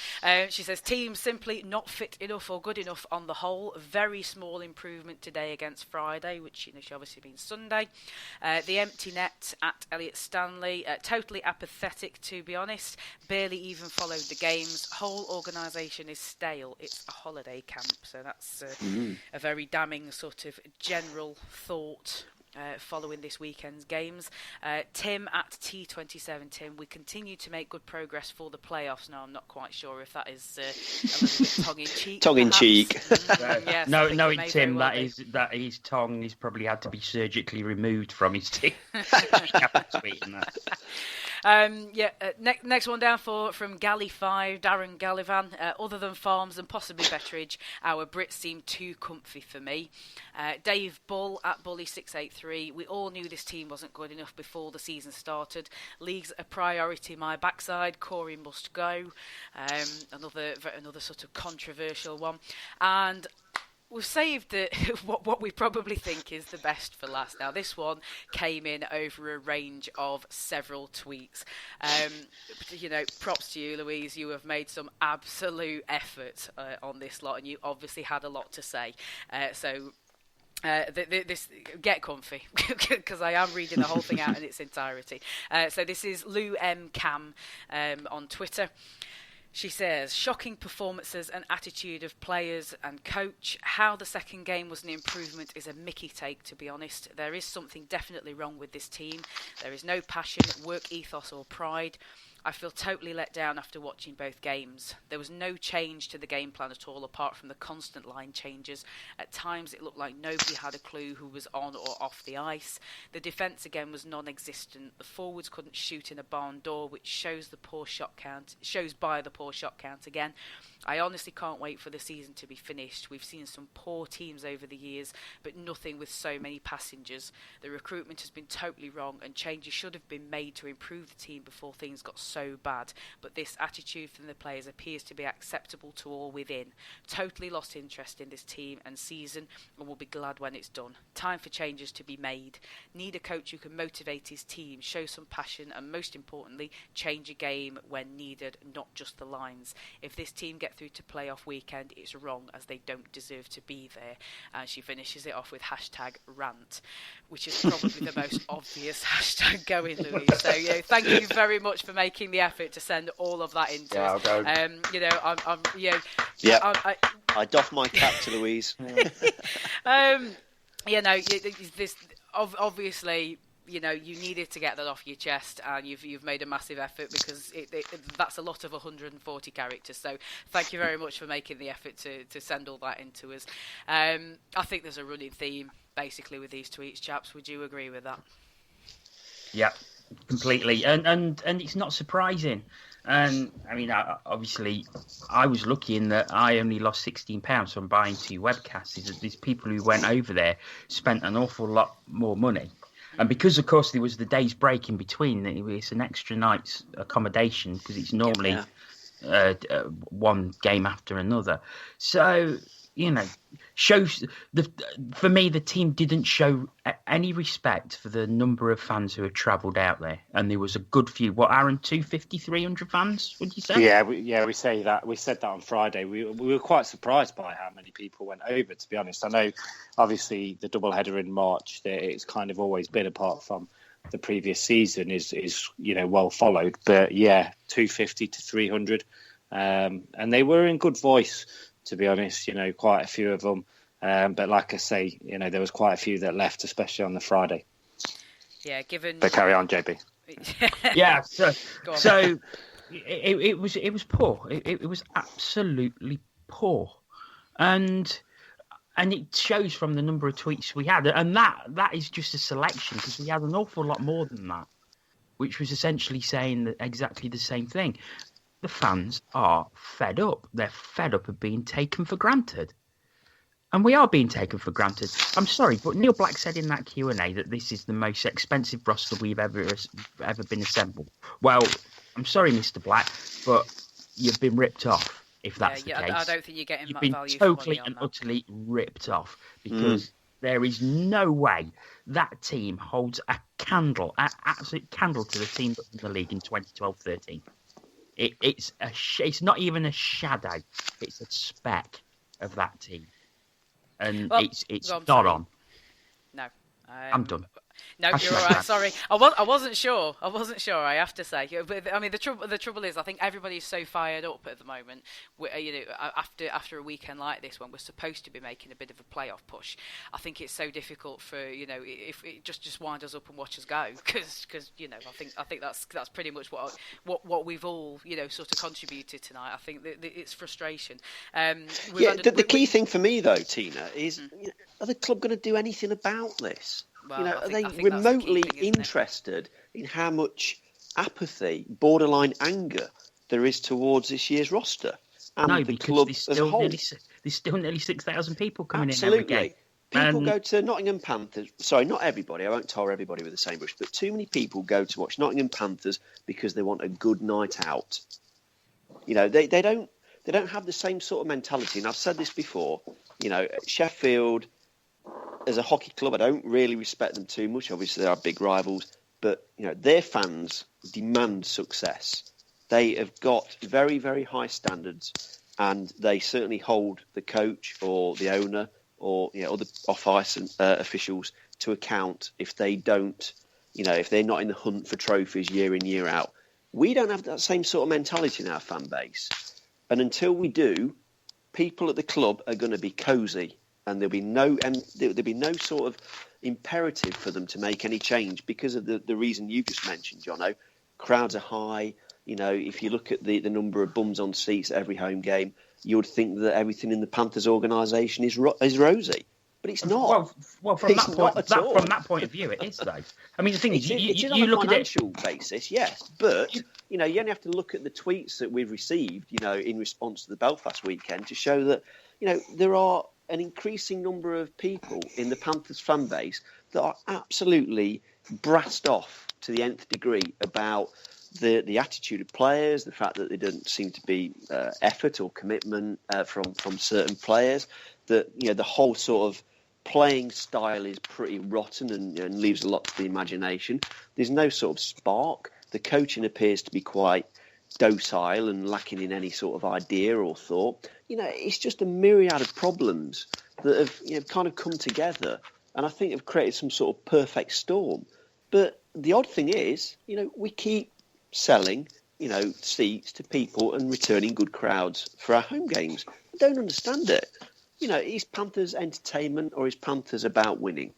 Speaker 1: She says team simply not fit enough or good enough on the whole. Very small improvement today against Friday, which she obviously means Sunday. The empty net at Elliot Stanley. Totally apathetic, to be honest. Barely even followed the games. Whole organisation is stale. It's a holiday camp. So that's a very damning sort of general thought. Following this weekend's games. Tim at T27. Tim, we continue to make good progress for the playoffs. Now, I'm not quite sure if that is a little bit tongue-in-cheek.
Speaker 3: Tongue-in-cheek.
Speaker 1: Yes,
Speaker 4: no, Tim, well that his tongue is probably had to be surgically removed from his teeth. Next one down from Galley5, Darren Gallivan. Other than Farms and possibly Betteridge, our Brits seem too comfy for me. Dave Bull at Bully683. We all knew this team wasn't good enough before the season started. League's a priority. My backside. Corey must go. Another sort of controversial one. And
Speaker 1: we've saved what we probably think is the best for last. Now, this one came in over a range of several tweets. Props to you, Louise. You have made some absolute effort on this lot, and you obviously had a lot to say. This get comfy because I am reading the whole thing out in its entirety. So this is Lou M Cam on Twitter. She says, shocking performances and attitude of players and coach. How the second game was an improvement is a Mickey take, to be honest. There is something definitely wrong with this team. There is no passion, work ethos or pride. I feel totally let down after watching both games. There was no change to the game plan at all, apart from the constant line changes. At times it looked like nobody had a clue who was on or off the ice. The defence again was non-existent. The forwards couldn't shoot in a barn door, which shows by the poor shot count again. I honestly can't wait for the season to be finished. We've seen some poor teams over the years, but nothing with so many passengers. The recruitment has been totally wrong, and changes should have been made to improve the team before things got so bad. But this attitude from the players appears to be acceptable to all within. Totally lost interest in this team and season, and will be glad when it's done. Time for changes to be made. Need a coach who can motivate his team, show some passion, and most importantly, change a game when needed, not just the lines. If this team get through to playoff weekend, it's wrong, as they don't deserve to be there. And she finishes it off with #rant, which is probably the most obvious hashtag going, Louise. So thank you very much for making the effort to send all of that into us.
Speaker 3: I doff my cap to Louise.
Speaker 1: This obviously. You needed to get that off your chest, and you've made a massive effort, because that's a lot of 140 characters. So thank you very much for making the effort to send all that into us. I think there's a running theme basically with these tweets, chaps. Would you agree with that?
Speaker 4: Yeah, completely. And it's not surprising. And I mean, obviously, I was lucky in that I only lost £16 from buying 2 webcasts. These people who went over there spent an awful lot more money. And because, of course, there was the day's break in between, it's an extra night's accommodation, because it's normally one game after another. So, shows for me, the team didn't show any respect for the number of fans who had travelled out there. And there was a good few, Aaron, 250, 300 fans, would you say?
Speaker 2: Yeah, we say that. We said that on Friday. We were quite surprised by how many people went over, to be honest. I know, obviously, the doubleheader in March, it's kind of always been, apart from the previous season, is well followed. But yeah, 250 to 300. And they were in good voice, to be honest, quite a few of them. But like I say, there was quite a few that left, especially on the Friday.
Speaker 1: Yeah, given.
Speaker 2: But carry on, JB.
Speaker 4: Yeah, so it was poor. It was absolutely poor, and it shows from the number of tweets we had, and that is just a selection, because we had an awful lot more than that, which was essentially saying exactly the same thing. The fans are fed up. They're fed up of being taken for granted. And we are being taken for granted. I'm sorry, but Neil Black said in that Q&A that this is the most expensive roster we've ever been assembled. Well, I'm sorry, Mr. Black, but you've been ripped off, if that's the case.
Speaker 1: I don't think you're getting
Speaker 4: you've
Speaker 1: much
Speaker 4: been
Speaker 1: value
Speaker 4: totally
Speaker 1: for money on
Speaker 4: and
Speaker 1: that.
Speaker 4: utterly ripped off, because there is no way that team holds an absolute candle to the team that won the league in 2012-13. It's not even a shadow. It's a speck of that team, and it's not on.
Speaker 1: No,
Speaker 4: I'm done.
Speaker 1: No, you're all right. Sorry, I wasn't sure. I have to say, but I mean, the trouble is, I think everybody's so fired up at the moment. After a weekend like this, when we're supposed to be making a bit of a playoff push, I think it's so difficult for if it just wind us up and watch us go, because I think that's pretty much what we've all sort of contributed tonight. I think that it's frustration.
Speaker 3: The key thing for me though, Tina, is are the club going to do anything about this?
Speaker 1: Well,
Speaker 3: are they remotely interested in how much apathy, borderline anger, there is towards this year's roster and the club as a whole?
Speaker 4: There's still nearly 6,000 people coming
Speaker 3: Absolutely.
Speaker 4: in every game.
Speaker 3: People go to Nottingham Panthers. Sorry, not everybody. I won't tar everybody with the same brush, but too many people go to watch Nottingham Panthers because they want a good night out. They don't they don't have the same sort of mentality. And I've said this before, Sheffield, as a hockey club, I don't really respect them too much. Obviously, they are big rivals, but their fans demand success. They have got very, very high standards, and they certainly hold the coach or the owner or other off-ice officials to account if they don't, if they're not in the hunt for trophies year in, year out. We don't have that same sort of mentality in our fan base. And until we do, people at the club are going to be cosy, and there'll be no sort of imperative for them to make any change because of the reason you just mentioned, Jono. Crowds are high. If you look at the number of bums on seats at every home game, you would think that everything in the Panthers organisation is rosy. But it's not.
Speaker 4: Well, from that point of view, it is, though. I mean, the thing is, you look at it...
Speaker 3: on a financial basis, yes. But, you only have to look at the tweets that we've received, in response to the Belfast weekend to show that, there are an increasing number of people in the Panthers fan base that are absolutely brassed off to the nth degree about the attitude of players, the fact that there doesn't seem to be effort or commitment from certain players, that, the whole sort of playing style is pretty rotten and leaves a lot to the imagination. There's no sort of spark. The coaching appears to be quite docile and lacking in any sort of idea or thought. It's just a myriad of problems that have kind of come together, and I think have created some sort of perfect storm. But the odd thing is, we keep selling, seats to people and returning good crowds for our home games. I don't understand it. Is Panthers entertainment or is Panthers about winning?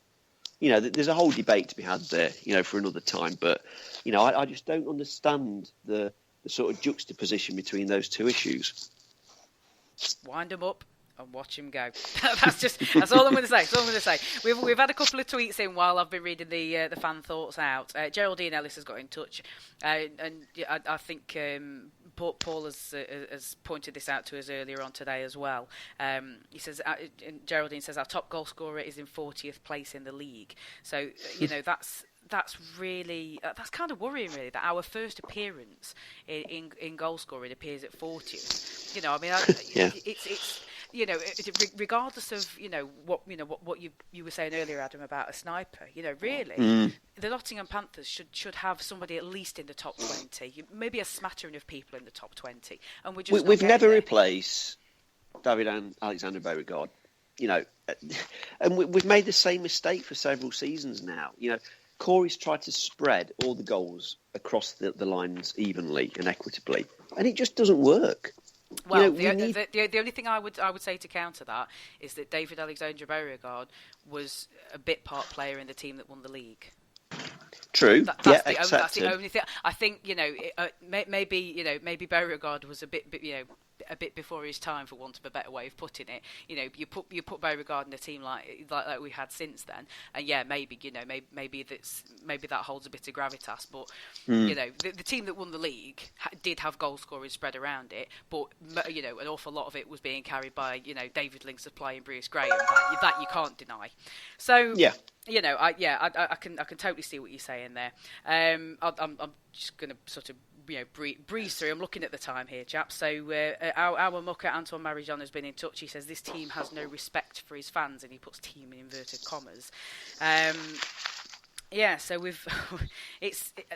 Speaker 3: There's a whole debate to be had there, for another time. But, I just don't understand the sort of juxtaposition between those two issues.
Speaker 1: Wind them up and watch him go. That's all I'm going to say. We've had a couple of tweets in while I've been reading the fan thoughts out. Geraldine Ellis has got in touch, and I think Paul has pointed this out to us earlier on today as well. He says, Geraldine says, our top goal scorer is in 40th place in the league. So that's really that's kind of worrying, really, that our first appearance in goal scoring appears at 40th. It's regardless of what you were saying earlier, Adam, about a sniper. Really, the Nottingham Panthers should have somebody at least in the top 20, maybe a smattering of people in the top 20, and we've
Speaker 3: never replaced David and Alexander Beauregard. And we've made the same mistake for several seasons now. Corey's tried to spread all the goals across the lines evenly and equitably, and it just doesn't work.
Speaker 1: Well, the only thing I would say to counter that is that David Alexander Beauregard was a bit part player in the team that won the league.
Speaker 3: True.
Speaker 1: That's the only thing. I think maybe Beauregard was a bit before his time, for want of a better way of putting it. You put Beauregard in a team like we had since then, and maybe that holds a bit of gravitas. But the team that won the league did have goal scorers spread around it, but an awful lot of it was being carried by David Link supplying Bruce Graham. That you can't deny. So yeah. I can totally see what you're saying there. I'm just going to sort of breeze through. I'm looking at the time here, chaps. So our mucker Antoine Marijon has been in touch. He says this team has no respect for his fans, and he puts team in inverted commas. So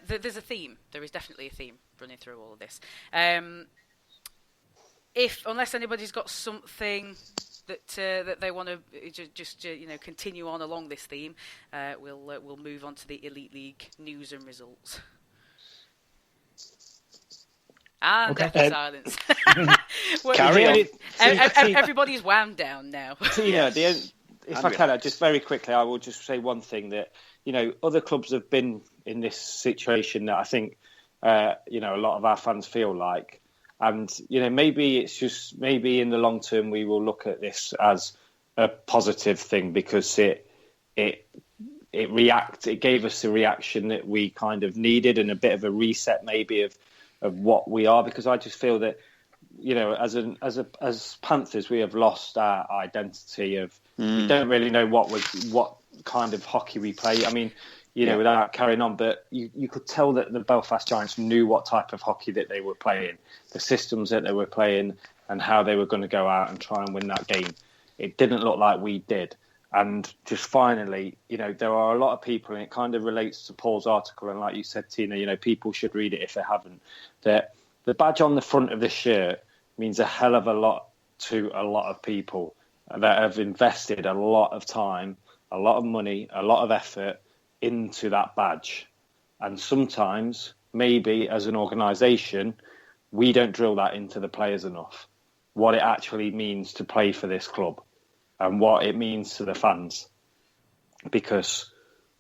Speaker 1: there's a theme. There is definitely a theme running through all of this. Unless anybody's got something that they want to just continue on along this theme, we'll move on to the Elite League news and results. And okay. Silence.
Speaker 3: Carry on.
Speaker 1: Everybody's wound down now.
Speaker 2: If I can, just very quickly, I will just say one thing that other clubs have been in this situation that I think a lot of our fans feel like. And, maybe it's just, in the long term, we will look at this as a positive thing because it gave us the reaction that we kind of needed and a bit of a reset maybe of what we are, because I just feel that, as Panthers, we have lost our identity of, we don't really know what kind of hockey we play. I mean, without carrying on, but you could tell that the Belfast Giants knew what type of hockey that they were playing, the systems that they were playing, and how they were going to go out and try and win that game. It didn't look like we did. And just finally, there are a lot of people, and it kind of relates to Paul's article, and like you said, Tina, people should read it if they haven't, that the badge on the front of this shirt means a hell of a lot to a lot of people that have invested a lot of time, a lot of money, a lot of effort into that badge. And sometimes, maybe as an organisation, we don't drill that into the players enough, what it actually means to play for this club and what it means to the fans. Because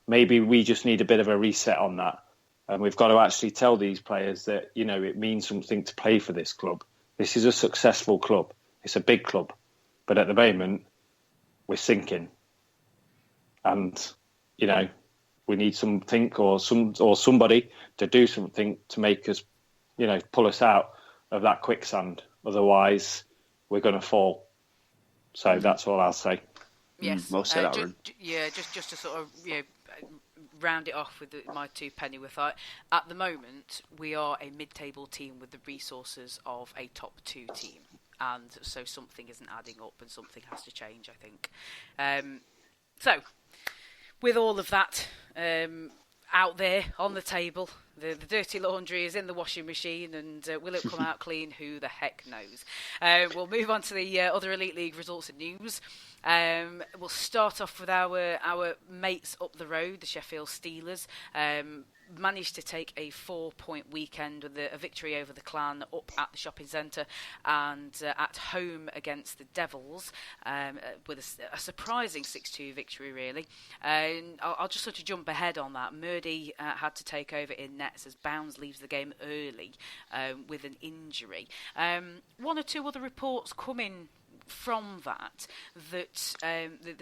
Speaker 2: maybe we just need a bit of a reset on that. And we've got to actually tell these players that, it means something to play for this club. This is a successful club. It's a big club. But at the moment, we're sinking. And, we need something or somebody to do something to make us, pull us out of that quicksand. Otherwise, we're going to fall. So that's all I'll say.
Speaker 1: Yes.
Speaker 3: Well said, Aaron.
Speaker 1: Just to sort of round it off with my two pennyworth. At the moment, we are a mid-table team with the resources of a top 2 team, and so something isn't adding up, and something has to change, I think. So, with all of that out there on the table, the dirty laundry is in the washing machine, and will it come out clean? Who the heck knows? We'll move on to the other Elite League results and news. We'll start off with our mates up the road, the Sheffield Steelers. Managed to take a 4-point weekend with a victory over the Clan up at the shopping centre, and at home against the Devils with a surprising 6-2 victory, really. I'll just sort of jump ahead on that. Murdy had to take over in nets as Bounds leaves the game early with an injury. One or two other reports coming from that the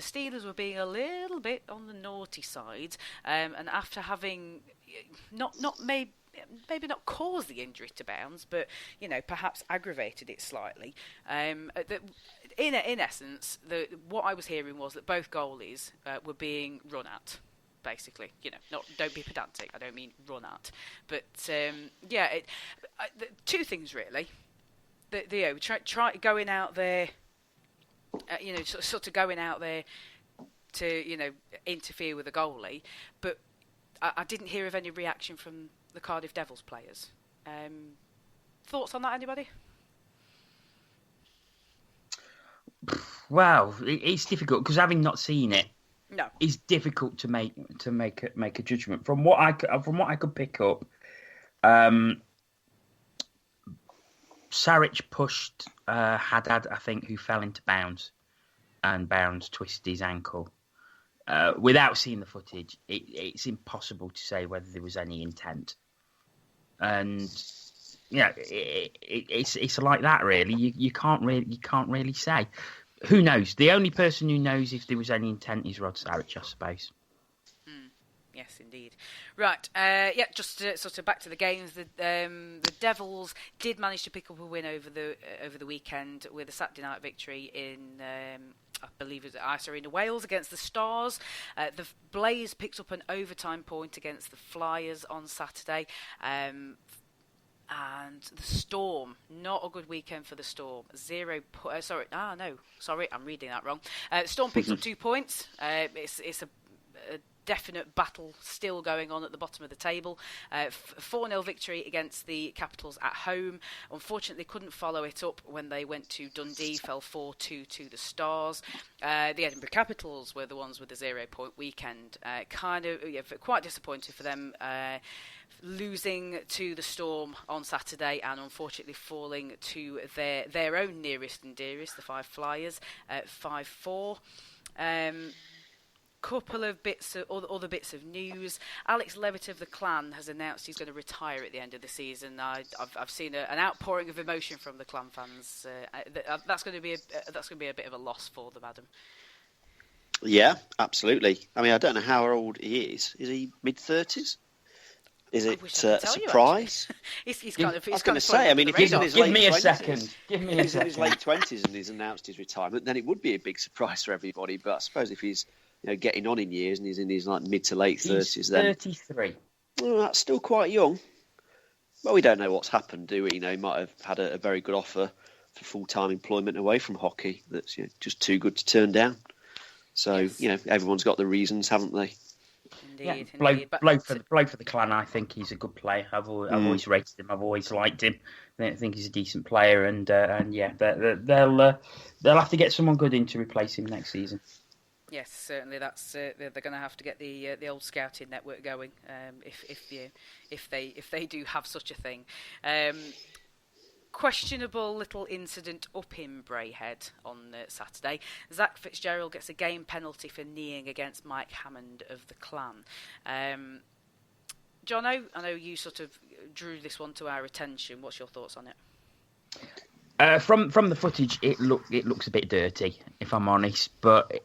Speaker 1: Steelers were being a little bit on the naughty side, and after having maybe not caused the injury to Bounds, but perhaps aggravated it slightly. In essence, what I was hearing was that both goalies were being run at. Basically, don't be pedantic. I don't mean run at, but two things really. Try going out there. Sort of going out there to, interfere with a goalie. But I didn't hear of any reaction from the Cardiff Devils players. Thoughts on that, anybody?
Speaker 4: Well, it's difficult because having not seen it,
Speaker 1: no,
Speaker 4: it's difficult to make a judgment. From what I could pick up, Saric pushed Haddad, I think, who fell into Bounds, and Bounds twisted his ankle. Without seeing the footage, it's impossible to say whether there was any intent. And it's like that, really. You can't really say. Who knows? The only person who knows if there was any intent is Rod Saric, I suppose.
Speaker 1: Yes, indeed. Right, just sort of back to the games. The Devils did manage to pick up a win over the weekend with a Saturday night victory in, I believe it was in Wales against the Stars. The Blaze picked up an overtime point against the Flyers on Saturday. And the Storm, not a good weekend for the Storm. Sorry, I'm reading that wrong. Storm picks up 2 points. It's a definite battle still going on at the bottom of the table. 4-0 victory against the Capitals at home. Unfortunately, couldn't follow it up when they went to Dundee, fell 4-2 to the Stars. The Edinburgh Capitals were the ones with the 0-point weekend. Quite disappointed for them. Losing to the Storm on Saturday and unfortunately falling to their own nearest and dearest, the Five Flyers, 5-4. Couple of other bits of news. Alex Levitt of the Clan has announced he's going to retire at the end of the season. I've seen an outpouring of emotion from the Clan fans. That's going to be a bit of a loss for them, Adam.
Speaker 3: Yeah, absolutely. I mean, I don't know how old he is. Is he mid-30s? Is it a surprise?
Speaker 1: He's kind of.
Speaker 3: I was going to say. I mean, if he's in his
Speaker 4: Give
Speaker 3: late
Speaker 4: me a
Speaker 3: 20s,
Speaker 4: second.
Speaker 3: If he's in his late 20s and he's announced his retirement, then it would be a big surprise for everybody. But I suppose if he's getting on in years and he's in his mid to late 30s, then
Speaker 4: 33.
Speaker 3: Well, that's still quite young. Well, we don't know what's happened, do we? He might have had a very good offer full-time employment away from hockey that's just too good to turn down. So, everyone's got the reasons, haven't they?
Speaker 1: Indeed,
Speaker 4: blow
Speaker 1: indeed.
Speaker 4: for the clan. I think he's a good player. I've always rated him. I've always liked him. I think he's a decent player, and they'll have to get someone good in to replace him next season.
Speaker 1: Yes, certainly. That's they're going to have to get the old scouting network going. If they do have such a thing. Questionable little incident up in Braehead on Saturday. Zach Fitzgerald gets a game penalty for kneeing against Mike Hammond of the Clan. Jono, I know you sort of drew this one to our attention. What's your thoughts on it?
Speaker 4: From the footage, it looks a bit dirty, if I'm honest. But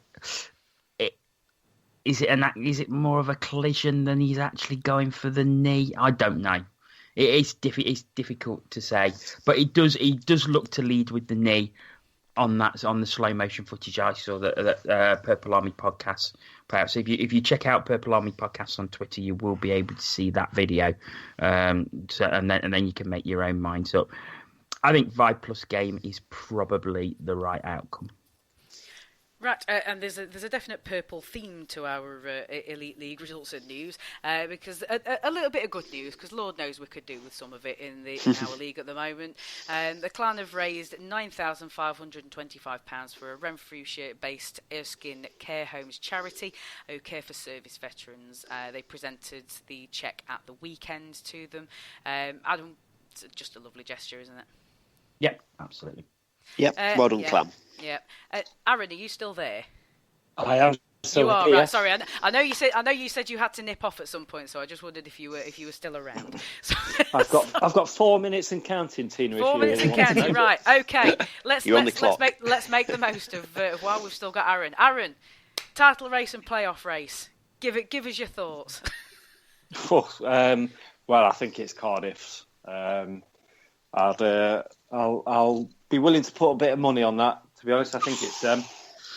Speaker 4: is it more of a collision than he's actually going for the knee? I don't know. It's difficult to say, but he does look to lead with the knee on the slow motion footage I saw that Purple Army podcast. Perhaps if you check out Purple Army podcast on Twitter, you will be able to see that video, and then you can make your own minds up. I think 5+ game is probably the right outcome.
Speaker 1: Right, and there's a definite purple theme to our Elite League results and news, because a little bit of good news, because Lord knows we could do with some of it in our league at the moment. The Clan have raised £9,525 for a Renfrewshire-based Erskine Care Homes charity who care for service veterans. They presented the cheque at the weekend to them. Adam, it's just a lovely gesture, isn't it?
Speaker 4: Yep, absolutely.
Speaker 3: Yep, well done, Clan.
Speaker 1: Yeah, Aaron, are you still there?
Speaker 2: I am. So
Speaker 1: you are
Speaker 2: here.
Speaker 1: right. Sorry, I know you said you had to nip off at some point, so I just wondered if you were still around.
Speaker 2: I've got 4 minutes and counting, Tina.
Speaker 1: 4 minutes and counting, right? Okay, let's make the most of while we've still got Aaron. Aaron, title race and playoff race. Give us your thoughts.
Speaker 2: Well, I think it's Cardiff's. I'll be willing to put a bit of money on that. To be honest, I think it's them.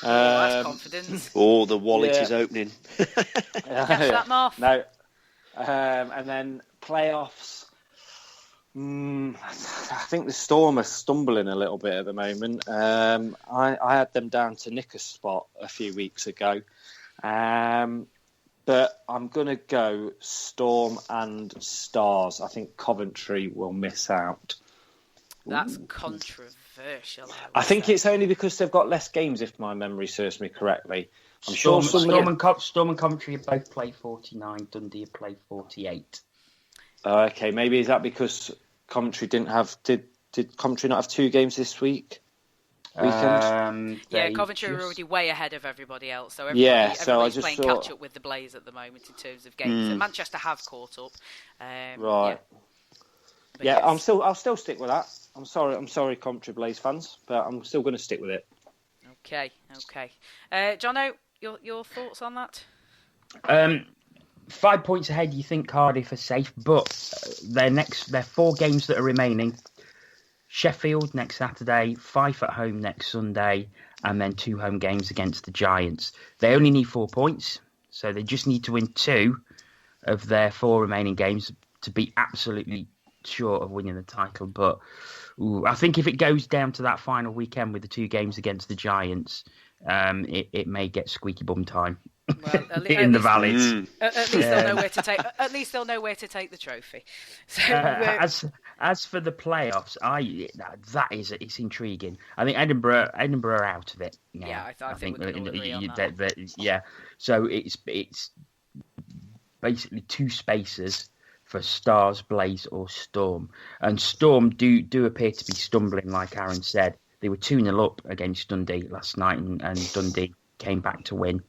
Speaker 1: That's confidence.
Speaker 3: Oh, the wallet is opening.
Speaker 1: Catch that, Marth.
Speaker 2: No. And then playoffs. I think the Storm are stumbling a little bit at the moment. I had them down to nick a spot a few weeks ago. But I'm going to go Storm and Stars. I think Coventry will miss out.
Speaker 1: That's controversial.
Speaker 2: I think it's only because they've got less games, if my memory serves me correctly. I'm
Speaker 4: Storm
Speaker 2: and
Speaker 4: Coventry have both played 49. Dundee have played 48.
Speaker 2: Okay, maybe is that because Coventry didn't have... Did Coventry not have 2 games this weekend?
Speaker 1: Coventry are already way ahead of everybody else. So everybody's playing catch up with the Blaze at the moment in terms of games. And Manchester have caught up.
Speaker 2: Right. Yeah, yes. I'll still stick with that. I'm sorry, Coventry Blaze fans, but I'm still going to stick with it.
Speaker 1: Okay. Jono, your thoughts on that?
Speaker 4: 5 points ahead. You think Cardiff are safe, but their 4 games that are remaining: Sheffield next Saturday, Fife at home next Sunday, and then 2 home games against the Giants. They only need 4 points, so they just need to win 2 of their 4 remaining games to be absolutely sure of winning the title. But I think if it goes down to that final weekend with the 2 games against the Giants, it may get squeaky bum time. Well, in the valleys.
Speaker 1: At least they'll know where to take. At least they'll know where to take the trophy. So,
Speaker 4: as for the playoffs, it's intriguing. I think Edinburgh are out of it now.
Speaker 1: Yeah, I think we can all agree on that.
Speaker 4: Yeah, so it's basically 2 spaces for Stars, Blaze, or Storm. And Storm do appear to be stumbling, like Aaron said. They were 2-0 up against Dundee last night, and Dundee came back to win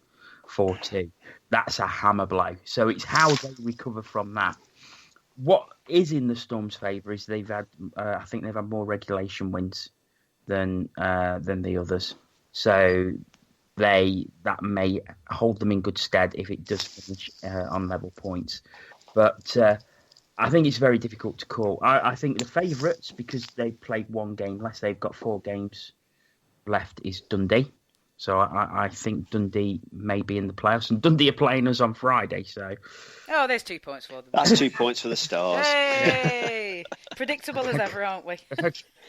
Speaker 4: 4-2. That's a hammer blow. So it's how they recover from that. What is in the Storm's favour is they've had, I think they've had more regulation wins than the others. So that may hold them in good stead if it does finish on level points. But I think it's very difficult to call. I think the favourites, because they've played 1 game less, they've got 4 games left, is Dundee. So I think Dundee may be in the playoffs, and Dundee are playing us on Friday. So,
Speaker 1: there's 2 points for them.
Speaker 3: That's 2 points for the Stars.
Speaker 1: Hey, predictable as ever, aren't we?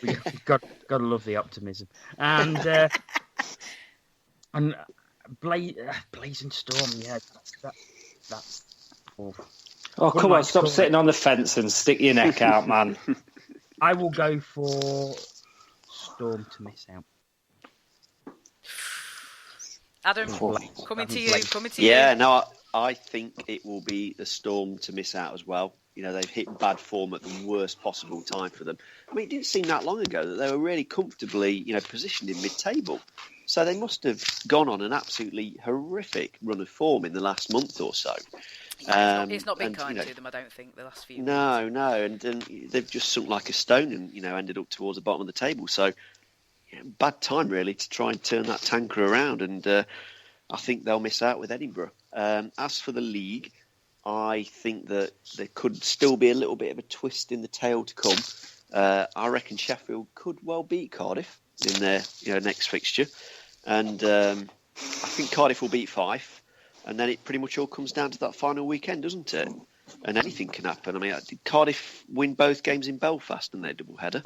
Speaker 4: We've got to love the optimism, and Blazing Storm. Yeah, that's awful.
Speaker 2: Oh, come on, stop sitting on the fence and stick your neck out, man.
Speaker 4: I will go for Storm to miss out.
Speaker 1: Adam, coming to you.
Speaker 3: Yeah, no, I think it will be the Storm to miss out as well. You know, they've hit bad form at the worst possible time for them. I mean, it didn't seem that long ago that they were really comfortably, positioned in mid-table. So they must have gone on an absolutely horrific run of form in the last month or so.
Speaker 1: It's not been kind to them, I don't think, the last few weeks.
Speaker 3: No, and they've just sunk like a stone and, ended up towards the bottom of the table. So, bad time, really, to try and turn that tanker around. And I think they'll miss out with Edinburgh. As for the league, I think that there could still be a little bit of a twist in the tail to come. I reckon Sheffield could well beat Cardiff in their next fixture. And I think Cardiff will beat Fife. And then it pretty much all comes down to that final weekend, doesn't it? And anything can happen. I mean, did Cardiff win both games in Belfast in their double header?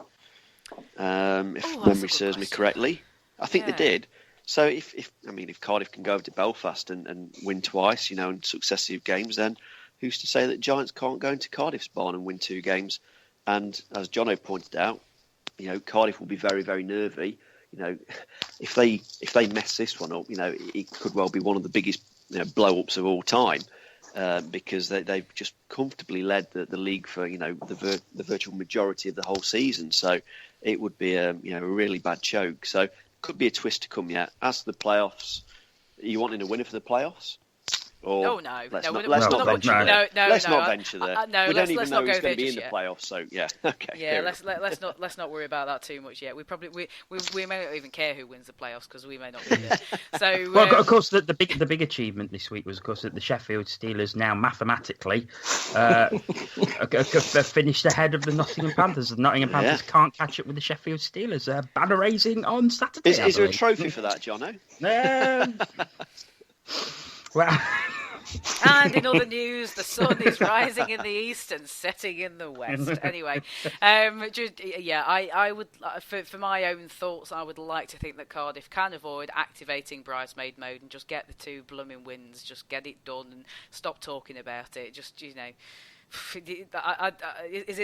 Speaker 3: If memory serves me correctly, I think they did. So if Cardiff can go over to Belfast and win twice, in successive games, then who's to say that Giants can't go into Cardiff's barn and win 2 games? And as Jono pointed out, Cardiff will be very, very nervy. If they mess this one up, it could well be one of the biggest blow-ups of all time, because they've just comfortably led the league for the virtual majority of the whole season. So it would be a really bad choke. So could be a twist to come yet. As for the playoffs, are you wanting a winner for the playoffs? Or
Speaker 1: no.
Speaker 3: Let's
Speaker 1: no,
Speaker 3: not venture there. Let's not
Speaker 1: I-
Speaker 3: venture there.
Speaker 1: no,
Speaker 3: we don't even
Speaker 1: let's
Speaker 3: know
Speaker 1: not
Speaker 3: who's
Speaker 1: go
Speaker 3: going to be
Speaker 1: there
Speaker 3: in the
Speaker 1: just
Speaker 3: playoffs. So yeah, okay.
Speaker 1: Yeah, let's not worry about that too much yet. We may not even care who wins the playoffs because we may not be there. So
Speaker 4: well, of course, the big achievement this week was, of course, that the Sheffield Steelers now mathematically finished ahead of the Nottingham Panthers. The Nottingham Panthers can't catch up with the Sheffield Steelers. Banner raising on Saturday.
Speaker 3: Is there a trophy for that, Jono?
Speaker 1: Well. And in other news, the sun is rising in the east and setting in the west. Anyway, I would, for my own thoughts, I would like to think that Cardiff can avoid activating bridesmaid mode and just get the 2 blooming wins, just get it done and stop talking about it. Just, is it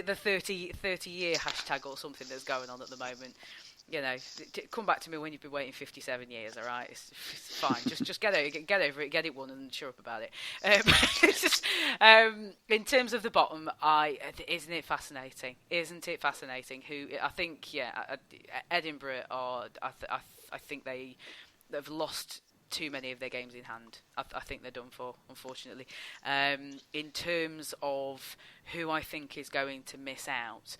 Speaker 1: the 30-year hashtag or something that's going on at the moment? Come back to me when you've been waiting 57 years. All right, it's fine. Just get over it, get it won, and shut up about it. In terms of the bottom, isn't it fascinating? Isn't it fascinating? Who I think, Edinburgh are. I think they've lost too many of their games in hand. I think they're done for, unfortunately. In terms of who I think is going to miss out.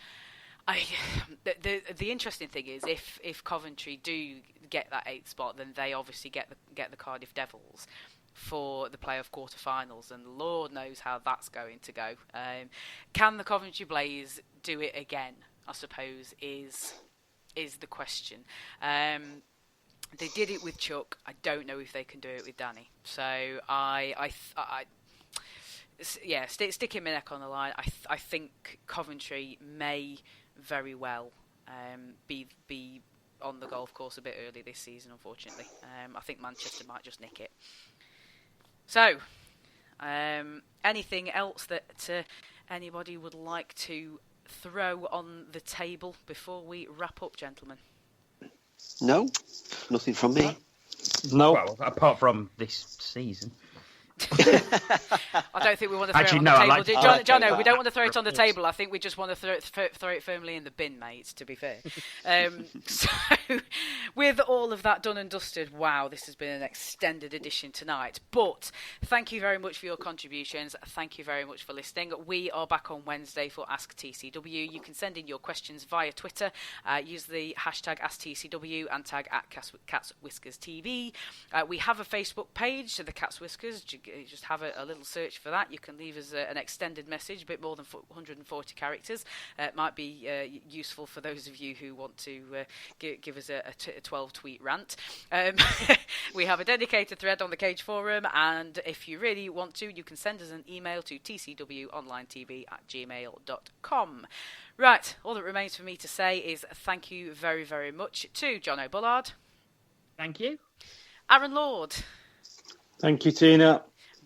Speaker 1: The interesting thing is if Coventry do get that 8th spot, then they obviously get the Cardiff Devils for the playoff quarterfinals, and Lord knows how that's going to go. Can the Coventry Blaze do it again? I suppose is the question. They did it with Chuck. I don't know if they can do it with Danny. So sticking my neck on the line. I think Coventry may very well be on the golf course a bit early this season, unfortunately. I think Manchester might just nick it. So, anything else that anybody would like to throw on the table before we wrap up, gentlemen?
Speaker 3: No, nothing from me.
Speaker 2: No.
Speaker 4: Well, apart from this season.
Speaker 1: I don't think we want to throw it on the table. Jono, we don't want to throw it on the table. I think we just want to throw it firmly in the bin, mate, to be fair. So, with all of that done and dusted, wow, this has been an extended edition tonight. But thank you very much for your contributions. Thank you very much for listening. We are back on Wednesday for Ask TCW. You can send in your questions via Twitter. Use the hashtag AskTCW and tag @CatsWhiskersTV. We have a Facebook page, so the Cats Whiskers. just have a little search for that. You can leave us an extended message, a bit more than 140 characters. It might be useful for those of you who want to give us a 12-tweet rant. We have a dedicated thread on the Cage Forum, and if you really want to, you can send us an email to tcwonlinetv@gmail.com. Right, all that remains for me to say is thank you very, very much to Jono Bullard.
Speaker 4: Thank you.
Speaker 1: Aaron Lord.
Speaker 5: Thank you, Tina.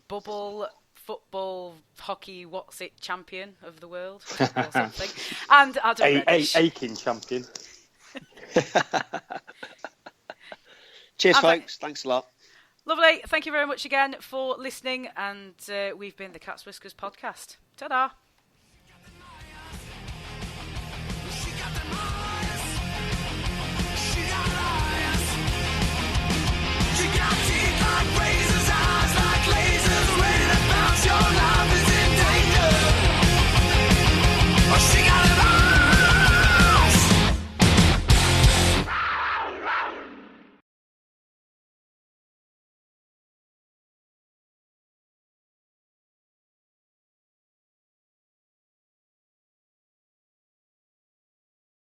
Speaker 1: Bubble, football, hockey, what's it, champion of the world or something. And Adam Reddish.
Speaker 5: Aiken champion.
Speaker 3: Cheers, folks. Thanks a lot.
Speaker 1: Lovely. Thank you very much again for listening. And we've been the Cat's Whiskers podcast. Ta-da. She got teeth like razors.